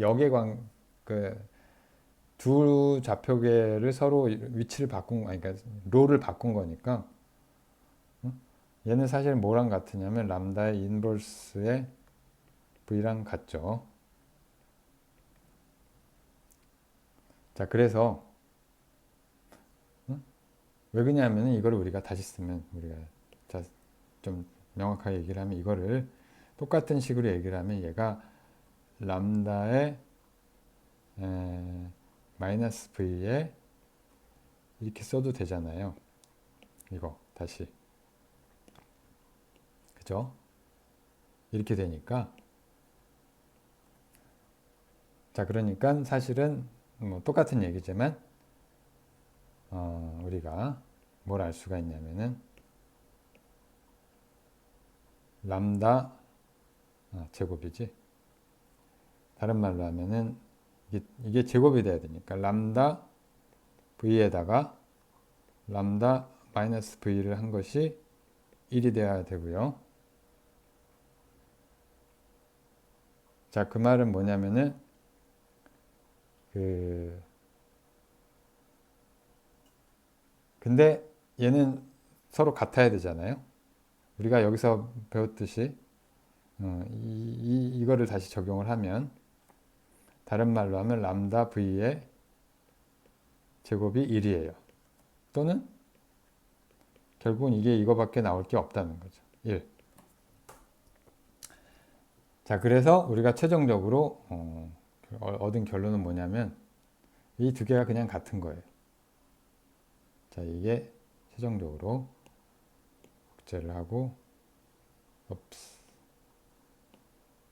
두 좌표계를 서로 위치를 그러니까 롤을 바꾼 거니까 얘는 사실 뭐랑 같으냐면 람다의 인버스의 v랑 같죠. 자, 그래서 왜 그러냐면 이걸 우리가 다시 쓰면 우리가 좀 명확하게 얘기를 하면 이거를 똑같은 식으로 얘기를 하면 얘가 람다의 마이너스 v에 이렇게 써도 되잖아요. 이거 다시 그죠? 이렇게 되니까 자, 그러니까 사실은 뭐 똑같은 얘기지만 우리가 뭘 알 수가 있냐면은 람다 제곱이지. 다른 말로 하면은 이게 제곱이 돼야 되니까 람다 v에다가 람다 마이너스 v를 한 것이 1이 돼야 되고요. 자, 그 말은 뭐냐면은 근데 얘는 서로 같아야 되잖아요. 우리가 여기서 배웠듯이 이거를 다시 적용을 하면 다른 말로 하면 람다 v의 제곱이 1이에요. 또는 결국은 이거밖에 나올 게 없다는 거죠. 1. 자, 그래서 우리가 최종적으로 얻은 결론은 뭐냐면 이 두 개가 그냥 같은 거예요. 자, 이게 최종적으로 복제를 하고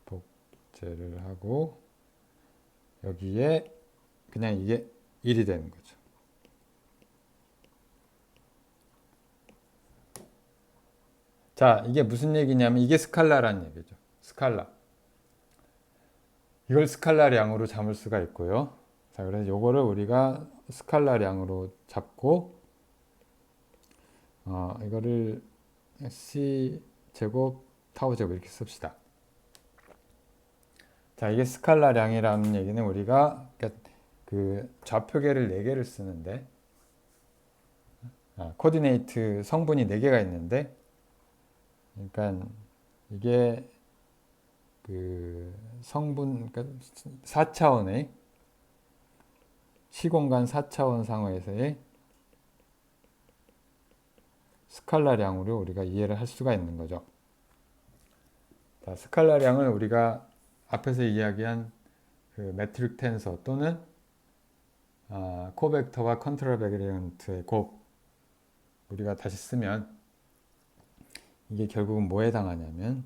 복제를 하고 여기에 그냥 이게 1이 되는 거죠. 자, 이게 무슨 얘기냐면 이게 스칼라라는 얘기죠. 스칼라. 이걸 스칼라량으로 잡을 수가 있고요. 자, 그래서 요거를 우리가 스칼라량으로 잡고 이거를 c 제곱 타우 제곱 이렇게 씁시다. 자, 이게 스칼라량이라는 얘기는 우리가 그 좌표계를 4개를 쓰는데 코디네이트 성분이 4개가 있는데 그러니까 이게 그 성분 그러니까 4차원의 시공간 4차원 상에서의 스칼라량으로 우리가 이해를 할 수가 있는 거죠. 자, 스칼라량을 우리가 앞에서 이야기한 그 매트릭 텐서 또는 코벡터와 컨트롤 베리언트의 곱 우리가 다시 쓰면 이게 결국은 뭐에 해당하냐면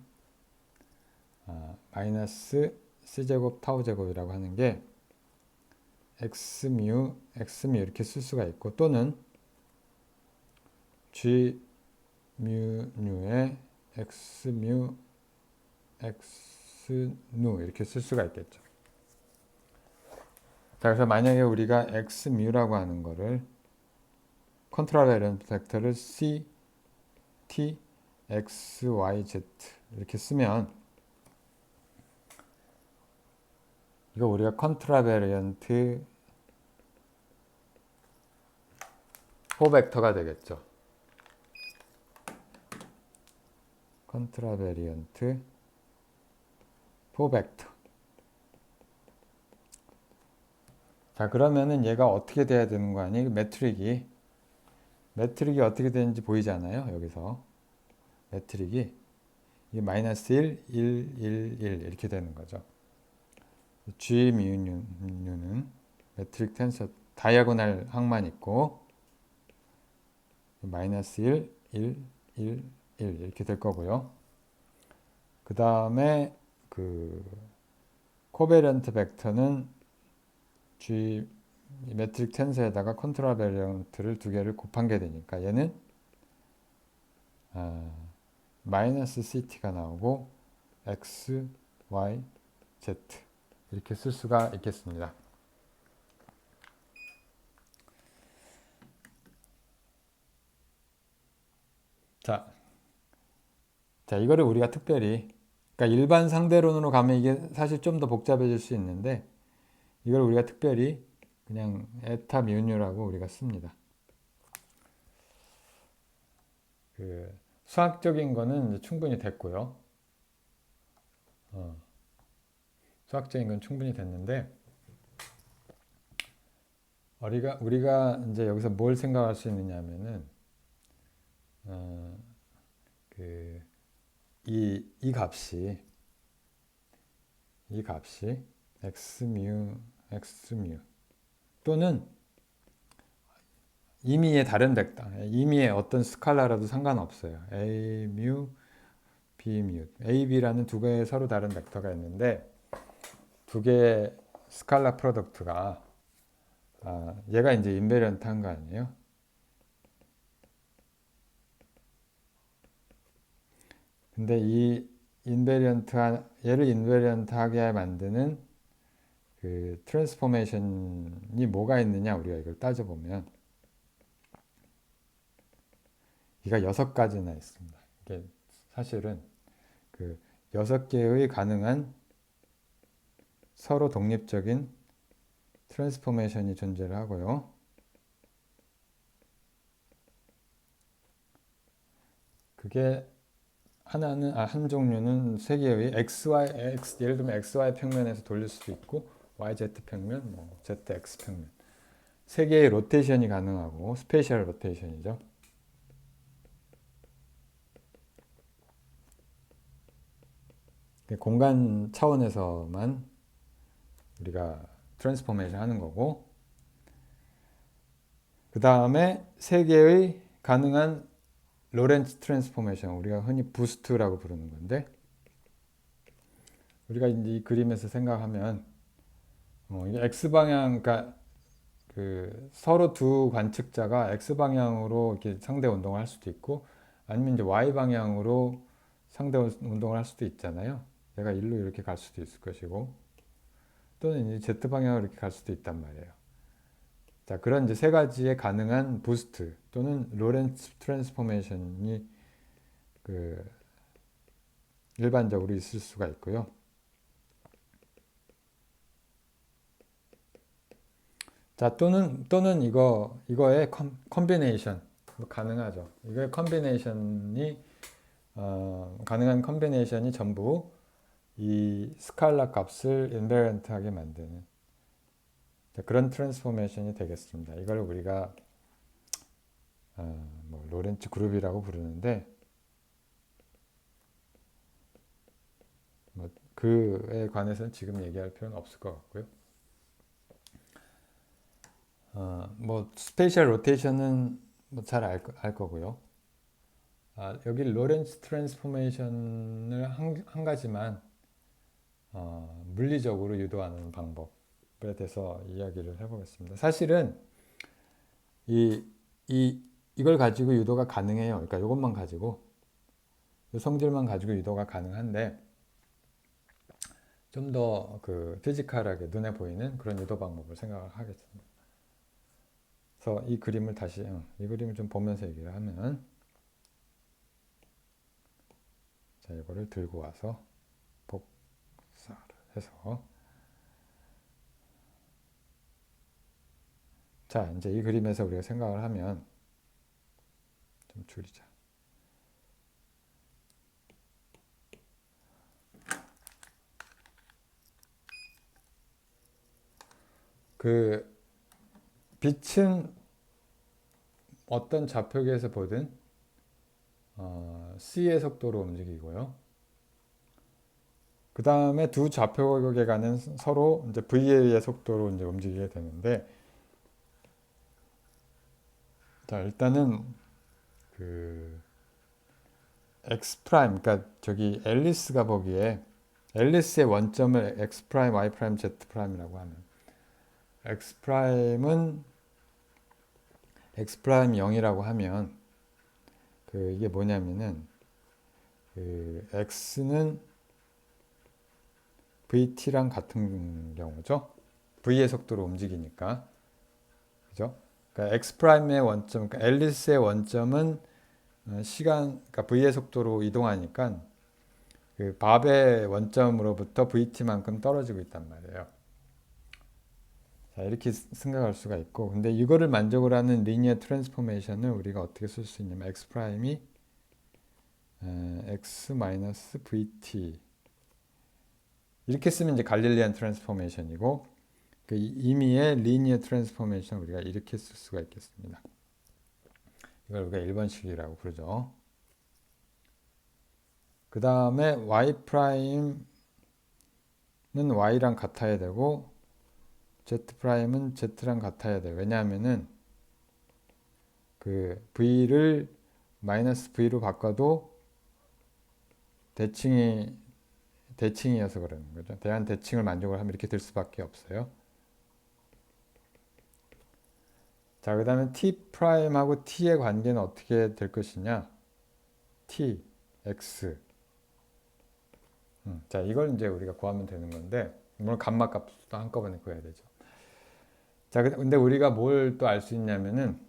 마이너스 c제곱 타우 제곱이라고 하는 게 x뮤 이렇게 쓸 수가 있고 또는 g 뮤의 x뮤 x누 이렇게 쓸 수가 있겠죠. 자, 그래서 만약에 우리가 x뮤라고 하는 거를 컨트롤 베리언트 벡터를 c t x y z 이렇게 쓰면 이거 우리가 컨트라 베리언트 4벡터가 되겠죠. 컨트라 베리언트 4벡터. 자, 그러면은 얘가 어떻게 돼야 되는 거 아니? 매트릭이 어떻게 되는지 보이잖아요. 여기서 매트릭이 이게 마이너스 1, 1, 1, 1 이렇게 되는 거죠. G 미유는 매트릭 텐서 다이아고날 항만 있고 마이너스 1, 1, 1, 1 이렇게 될 거고요. 그 다음에 그 코베리언트 벡터는 G 매트릭 텐서에다가 컨트롤 베리언트를 2개를 곱한 게 되니까 얘는 마이너스 CT가 나오고 X, Y, Z 이렇게 쓸 수가 있겠습니다. 자, 이거를 우리가 특별히 그러니까 일반 상대론으로 가면 이게 사실 좀 더 복잡해질 수 있는데 이걸 우리가 특별히 그냥 에타 뮤뉴라고 우리가 씁니다. 그 수학적인 거는 이제 충분히 됐고요. 수학적인 건 충분히 됐는데 우리가 이제 여기서 뭘 생각할 수 있느냐면은 이 값이 x뮤 또는 임의의 다른 벡터, 임의의 어떤 스칼라라도 상관없어요. a뮤, b뮤, ab라는 2개의 서로 다른 벡터가 있는데 2개의 스칼라 프로덕트가 얘가 이제 인베리언트한 거 아니에요? 근데 이 얘를 인베리언트하게 만드는 그 트랜스포메이션이 뭐가 있느냐 우리가 이걸 따져보면 이가 6가지나 있습니다. 이게 사실은 그 6개의 가능한 서로 독립적인 트랜스포메이션이 존재를 하고요. 그게 한 종류는 3개의 예를 들면 XY 평면에서 돌릴 수도 있고 YZ 평면, ZX 평면 3개의 로테이션이 가능하고 스페이셜 로테이션이죠. 공간 차원에서만 우리가 트랜스포메이션 하는 거고 그 다음에 3개의 가능한 로렌츠 트랜스포메이션 우리가 흔히 부스트라고 부르는 건데 우리가 이제 이 그림에서 생각하면 이게 X방향 그러니까 그 서로 두 관측자가 X방향으로 이렇게 상대 운동을 할 수도 있고 아니면 이제 y 방향으로 상대 운동을 할 수도 있잖아요. 얘가 일로 이렇게 갈 수도 있을 것이고, 또는 이제 z 방향으로 이렇게 갈 수도 있단 말이에요. 자, 그런 이제 세 가지의 가능한 부스트 또는 로렌츠 트랜스포메이션이 그 일반적으로 있을 수가 있고요. 자, 또는 이거의 컨비네이션 가능하죠. 이거의 컨비네이션이 가능한 컨비네이션이 전부 이 스칼라 값을 인베런트하게 만드는 그런 트랜스포메이션이 되겠습니다. 이걸 우리가 뭐 로렌츠 그룹이라고 부르는데, 뭐 그에 관해서는 지금 얘기할 필요는 없을 것 같고요. 뭐 스페이셜 로테이션은 뭐 잘 알 거고요. 여기 로렌츠 트랜스포메이션을 한 가지만 물리적으로 유도하는 방법에 대해서 이야기를 해보겠습니다. 사실은 이걸 가지고 유도가 가능해요. 그러니까 이것만 가지고, 이 성질만 가지고 유도가 가능한데, 좀 더 그 피지컬하게 눈에 보이는 그런 유도 방법을 생각을 하겠습니다. 그래서 이 그림을 이 그림을 좀 보면서 얘기를 하면, 자, 이거를 들고 와서 복사를 해서, 자, 이제 이 그림에서 우리가 생각을 하면, 좀 줄이자. 그 빛은 어떤 좌표계에서 보든 c의 속도로 움직이고요. 그 다음에 두 좌표계가는 서로 이제 v의 속도로 이제 움직이게 되는데, 자, 일단은 그 x 프라임, 그러니까 저기 앨리스가 보기에 앨리스의 원점을 x 프라임, y 프라임, z 프라임이라고 하면, x 프라임은 x 프라임 0이라고 하면 이게 뭐냐면은 그 x는 vt랑 같은 경우죠. v의 속도로 움직이니까, 그죠? 그러니까 x 프라임의 원점, 그러니까 앨리스의 원점은 그러니까 v의 속도로 이동하니까 그 밥의 원점으로부터 vt만큼 떨어지고 있단 말이에요. 자, 이렇게 생각할 수가 있고, 근데 이거를 만족을 하는 리니어 트랜스포메이션을 우리가 어떻게 쓸 수 있냐면 x 프라임이 x 마이너스 vt 이렇게 쓰면 이제 갈릴리안 트랜스포메이션이고, 그 임의의 리니어 트랜스포메이션 우리가 이렇게 쓸 수가 있겠습니다. 이걸 우리가 1번식이라고 부르죠. 그 다음에 y 프라임은 y랑 같아야 되고 z 프라임은 z랑 같아야 돼요. 왜냐하면은 그 v를 마이너스 v로 바꿔도 대칭이어서 그러는 거죠. 대한 대칭을 만족을 하면 이렇게 될 수밖에 없어요. 자, 그 다음에 t 프라임하고 t의 관계는 어떻게 될 것이냐? t, x. 자, 이걸 이제 우리가 구하면 되는 건데, 물론 감마 값도 한꺼번에 구해야 되죠. 자, 근데 우리가 뭘 또 알 수 있냐면은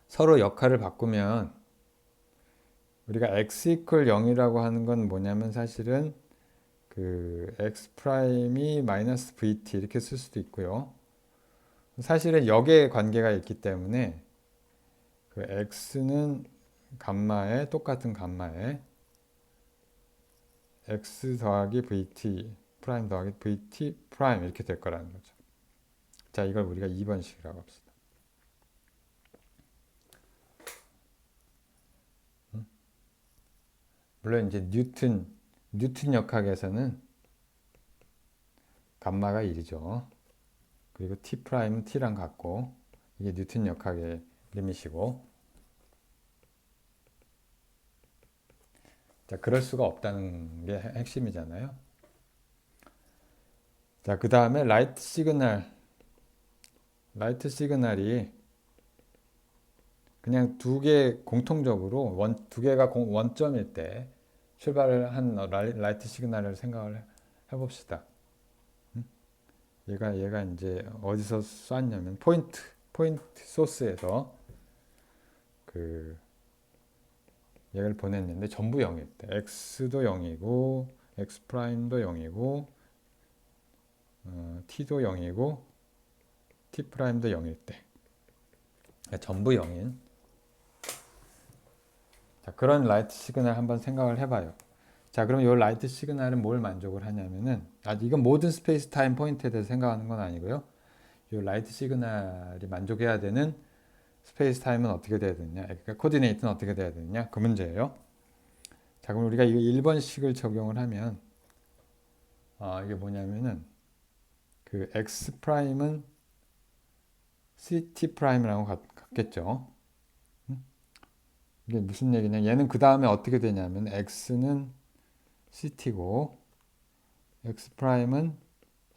서로 역할을 바꾸면 우리가 x 이퀄 0이라고 하는 건 뭐냐면 사실은 그 x 프라임이 마이너스 vt 이렇게 쓸 수도 있고요. 사실은 역의 관계가 있기 때문에 그 x는 감마에 똑같은 감마에 x 더하기 vt 프라임 더하기 vt 프라임 이렇게 될 거라는 거죠. 자, 이걸 우리가 2번식이라고 합시다. 물론 이제 뉴튼 역학에서는 감마가 1이죠. 그리고 t 프라임은 t랑 같고, 이게 뉴튼 역학의 리밋이고, 자, 그럴 수가 없다는 게 핵심이잖아요. 자, 그 다음에 라이트 시그널이 그냥 두 개 공통적으로 두 개가 원점일 때 출발을 한 라이트 시그널을 생각을 해봅시다. 얘가 이제 어디서 쐈냐면 포인트 소스에서 그 얘를 보냈는데 전부 0일 때 x도 0이고 x 프라임도 0이고 t도 0이고 t 프라임도 0일 때 그러니까 전부 0인 자, 그런 라이트 시그널 한번 생각을 해봐요. 자, 그럼 이 라이트 시그널은 뭘 만족을 하냐면은 이건 모든 스페이스 타임 포인트에 대해서 생각하는 건 아니고요. 이 라이트 시그널이 만족해야 되는 스페이스 타임은 어떻게 돼야 되느냐, 그러니까 코디네이트는 어떻게 돼야 되느냐, 그 문제예요. 자, 그럼 우리가 이거 1번식을 적용을 하면 이게 뭐냐면은 그 x 프라임은 ct 프라임이라고 같겠죠. 이게 무슨 얘기냐? 얘는 그 다음에 어떻게 되냐면 x는 ct고 x 프라임은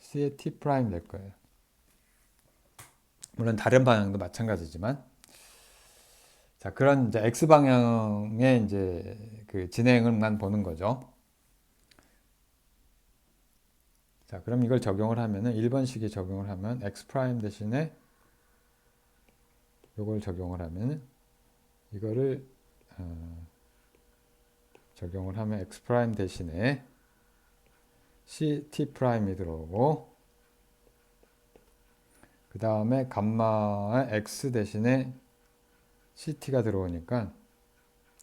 ct 프라임 될 거예요. 물론 다른 방향도 마찬가지지만, 자, 그런 이제 x 방향의 이제 그 진행을만 보는 거죠. 자, 그럼 이걸 적용을 하면은 1번식에 적용을 하면 x 프라임 대신에 이걸 적용을 하면 이거를 적용을 하면 x 프라임 대신에 ct 프라임이 들어오고 그 다음에 감마의 x 대신에 ct가 들어오니까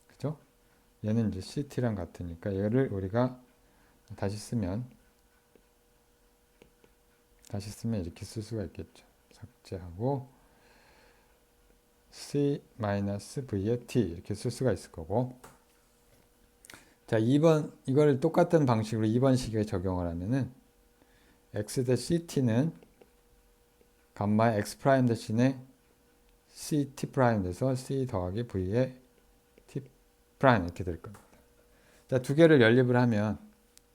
그죠? 얘는 이제 ct랑 같으니까 얘를 우리가 다시 쓰면 이렇게 쓸 수가 있겠죠. 삭제하고 c-v의 t 이렇게 쓸 수가 있을 거고 자 2번 이걸 똑같은 방식으로 2번식에 적용을 하면은 x 대 ct는 감마의 x 프라임 대신에 ct 프라임 돼서 c 더하기 v의 t 프라임 이렇게 될 겁니다. 자, 두 개를 연립을 하면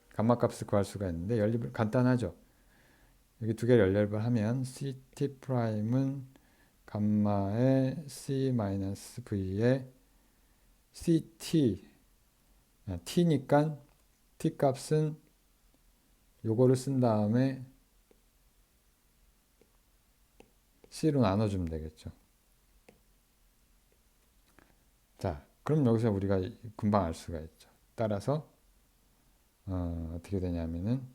감마 값을 구할 수가 있는데 연립을 간단하죠. 여기 두 개를 연립을 하면 ct 프라임은 감마의 c-v의 ct t니까 t 값은 요거를 쓴 다음에 c로 나눠주면 되겠죠. 자, 그럼 여기서 우리가 금방 알 수가 있죠. 따라서 어떻게 되냐면은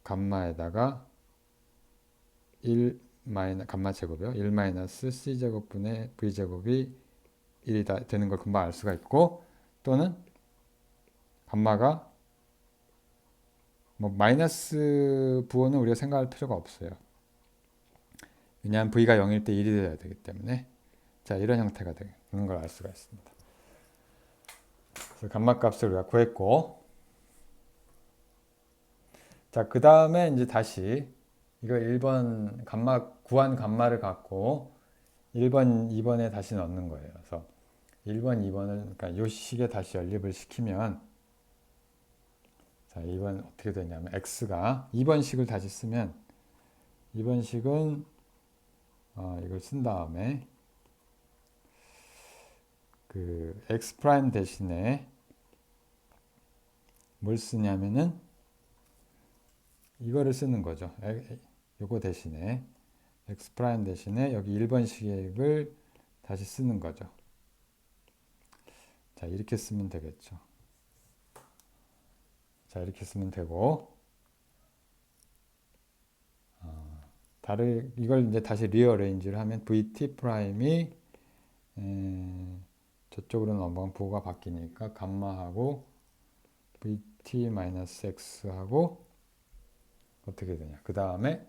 감마에다가 1 감마 제곱이요. 1 마이너스 c 제곱분의 v 제곱이 1이 되는 걸 금방 알 수가 있고 또는 감마가 뭐 마이너스 부호는 우리가 생각할 필요가 없어요. 왜냐하면 v가 0일 때 1이 돼야 되기 때문에 자 이런 형태가 되는 걸 알 수가 있습니다. 그래서 감마 값을 우리가 구했고 자 그 다음에 이제 다시 이거 1번 구한 감마를 갖고 1번, 2번에 다시 넣는 거예요. 그래서 1번, 2번을 그러니까 요 식에 다시 연립을 시키면 자 2번 어떻게 되냐면 x가 2번식을 다시 쓰면 2번식은 이걸 쓴 다음에 그 x 프라임 대신에 뭘 쓰냐면은 이거를 쓰는 거죠. 요거 대신에 x 프라임 대신에 여기 1번식을 다시 쓰는 거죠. 자 이렇게 쓰면 되겠죠. 자 이렇게 쓰면 되고 이걸 이제 다시 리어레인지를 하면 vt 프라임이 저쪽으로 넘어간 부호가 바뀌니까 감마하고 vt-x하고 어떻게 되냐. 그 다음에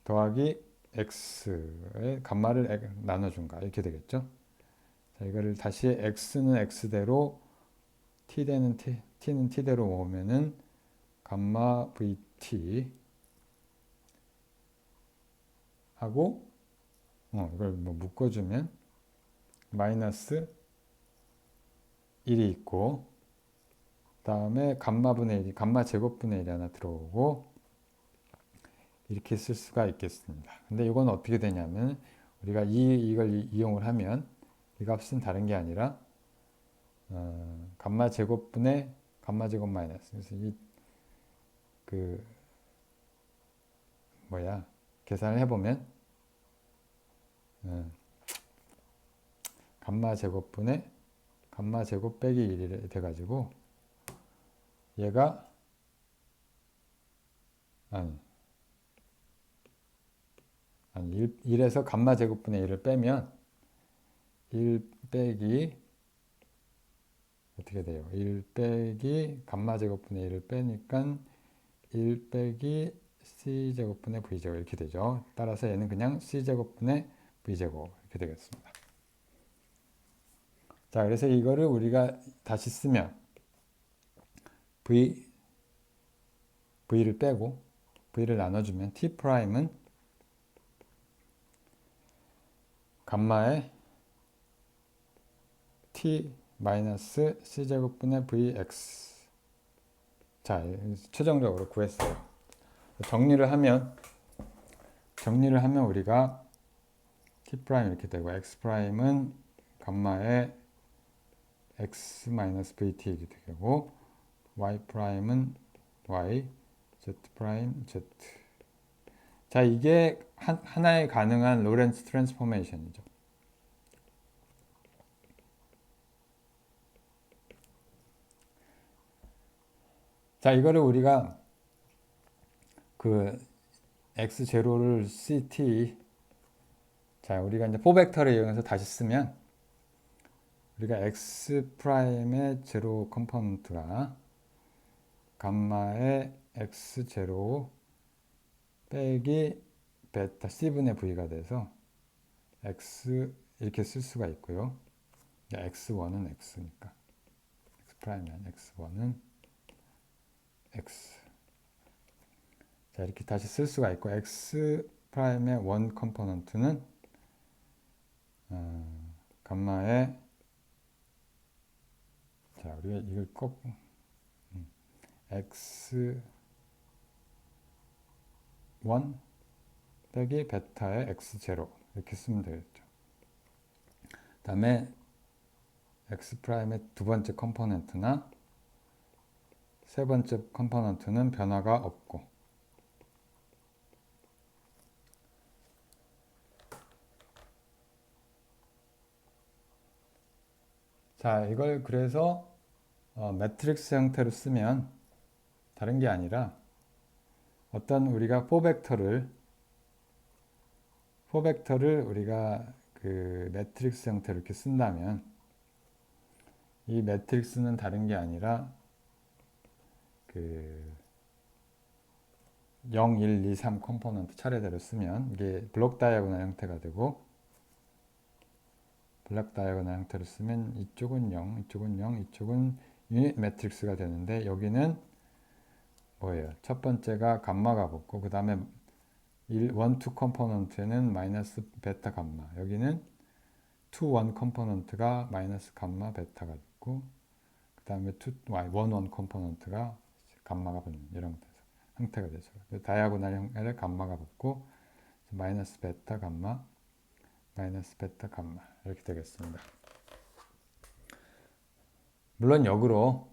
더하기 x의 감마를 나눠준가 이렇게 되겠죠. 자, 이거를 다시 x는 x대로 t는 t대로 모으면은 감마 vt 하고 이걸 뭐 묶어주면 마이너스 1이 있고 다음에 감마분의 1이 감마 제곱분의 1이 하나 들어오고 이렇게 쓸 수가 있겠습니다. 근데 이건 어떻게 되냐면 우리가 이걸 이용을 하면 이 값은 다른 게 아니라 감마 제곱분의 감마 제곱 마이너스. 그래서 그 계산을 해보면 감마 제곱분의 감마 제곱 빼기 1이 돼가지고 얘가 아니 1에서 감마 제곱분의 1을 빼면 1 빼기 어떻게 돼요? 1 빼기 감마 제곱분의 1을 빼니까 1 빼기 c제곱분의 v제곱 이렇게 되죠. 따라서 얘는 그냥 c제곱분의 v제곱 이렇게 되겠습니다. 자, 그래서 이거를 우리가 다시 쓰면 v를 빼고 v를 나눠주면 t 프라임은 감마의 t 마이너스 c제곱분의 vx. 자, 최종적으로 구했어요. 정리를 하면 우리가 t 프라임 이렇게 되고 x 프라임은 감마의 x 마이너스 vt 이렇게 되고 y 프라임은 y, z 프라임 z. 자, 이게 하나의 가능한 로렌츠 트랜스포메이션이죠. 자, 이거를 우리가 그 x0를 ct, 자, 우리가 이제 4벡터를 이용해서 다시 쓰면 우리가 x 프라임의 제로 컴포넌트가 감마의 x0 빼기 베타 c분의 v가 돼서 x 이렇게 쓸 수가 있고요. x1은 x니까 x 프라임은 x1은 x. 자, 이렇게 다시 쓸 수가 있고 x 프라임의 원 컴포넌트는 감마의, 자, 우리가 이걸 꼭 x1 빼기 베타의 x0 이렇게 쓰면 되겠죠. 다음에 x 프라임의 두 번째 컴포넌트나 세 번째 컴포넌트는 변화가 없고, 자, 이걸 그래서 매트릭스 형태로 쓰면 다른 게 아니라 어떤 우리가 4벡터를 우리가 그 매트릭스 형태로 이렇게 쓴다면 이 매트릭스는 다른 게 아니라 그 0, 1, 2, 3 컴포넌트 차례대로 쓰면 이게 블록 다이아고널 형태가 되고, 블록 다이아고널 형태로 쓰면 이쪽은 0, 이쪽은 0, 이쪽은 유닛 매트릭스가 되는데, 여기는 뭐예요? 첫 번째가 감마가 붙고 그 다음에 1, 2 컴포넌트에는 마이너스 베타 감마, 여기는 2, 1 컴포넌트가 마이너스 감마 베타가 붙고 그 다음에 1, 1 컴포넌트가 감마가 붙는 이런 형태가 되죠. 다이아고널 형태를 감마가 붙고 마이너스 베타 감마, 마이너스 베타 감마 이렇게 되겠습니다. 물론 역으로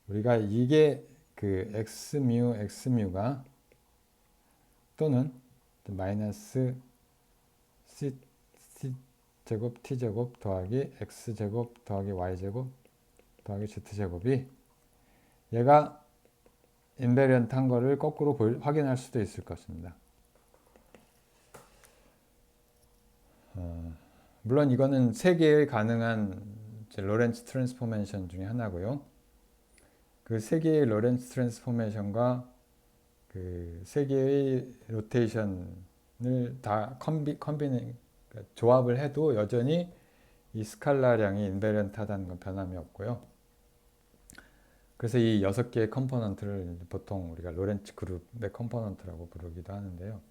우리가 이게 그 x뮤가 또는 마이너스 c제곱 t제곱 더하기 x제곱 더하기 y제곱 더하기 z제곱이 얘가 인베리언트한 거를 거꾸로 확인할 수도 있을 것입니다. 물론 이거는 세 개의 가능한 로렌츠 트랜스포메이션 중에 하나고요. 그 세 개의 로렌츠 트랜스포메이션과 그 세 개의 로테이션을 다 조합을 해도 여전히 이 스칼라량이 인베리언트하다는 건 변함이 없고요. 그래서 이 6개의 컴포넌트를 보통 우리가 로렌츠 그룹의 컴포넌트라고 부르기도 하는데요.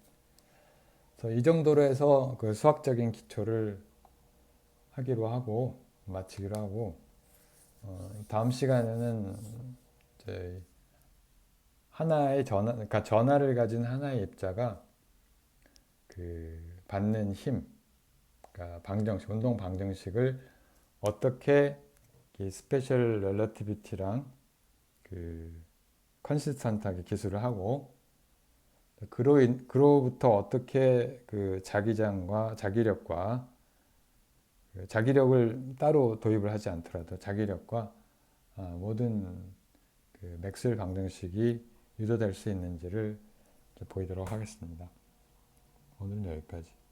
그래서 이 정도로 해서 그 수학적인 기초를 하기로 하고 마치기로 하고, 다음 시간에는 이제 하나의 그러니까 전하를 가진 하나의 입자가 그 받는 힘, 그러니까 방정식, 운동 방정식을 어떻게 이 스페셜 렐러티비티랑 그 컨시스턴트하게 기술을 하고 그로부터 어떻게 그 자기장과 자기력과 그 자기력을 따로 도입을 하지 않더라도 자기력과 모든 그 맥스웰 방정식이 유도될 수 있는지를 보이도록 하겠습니다. 오늘은 여기까지.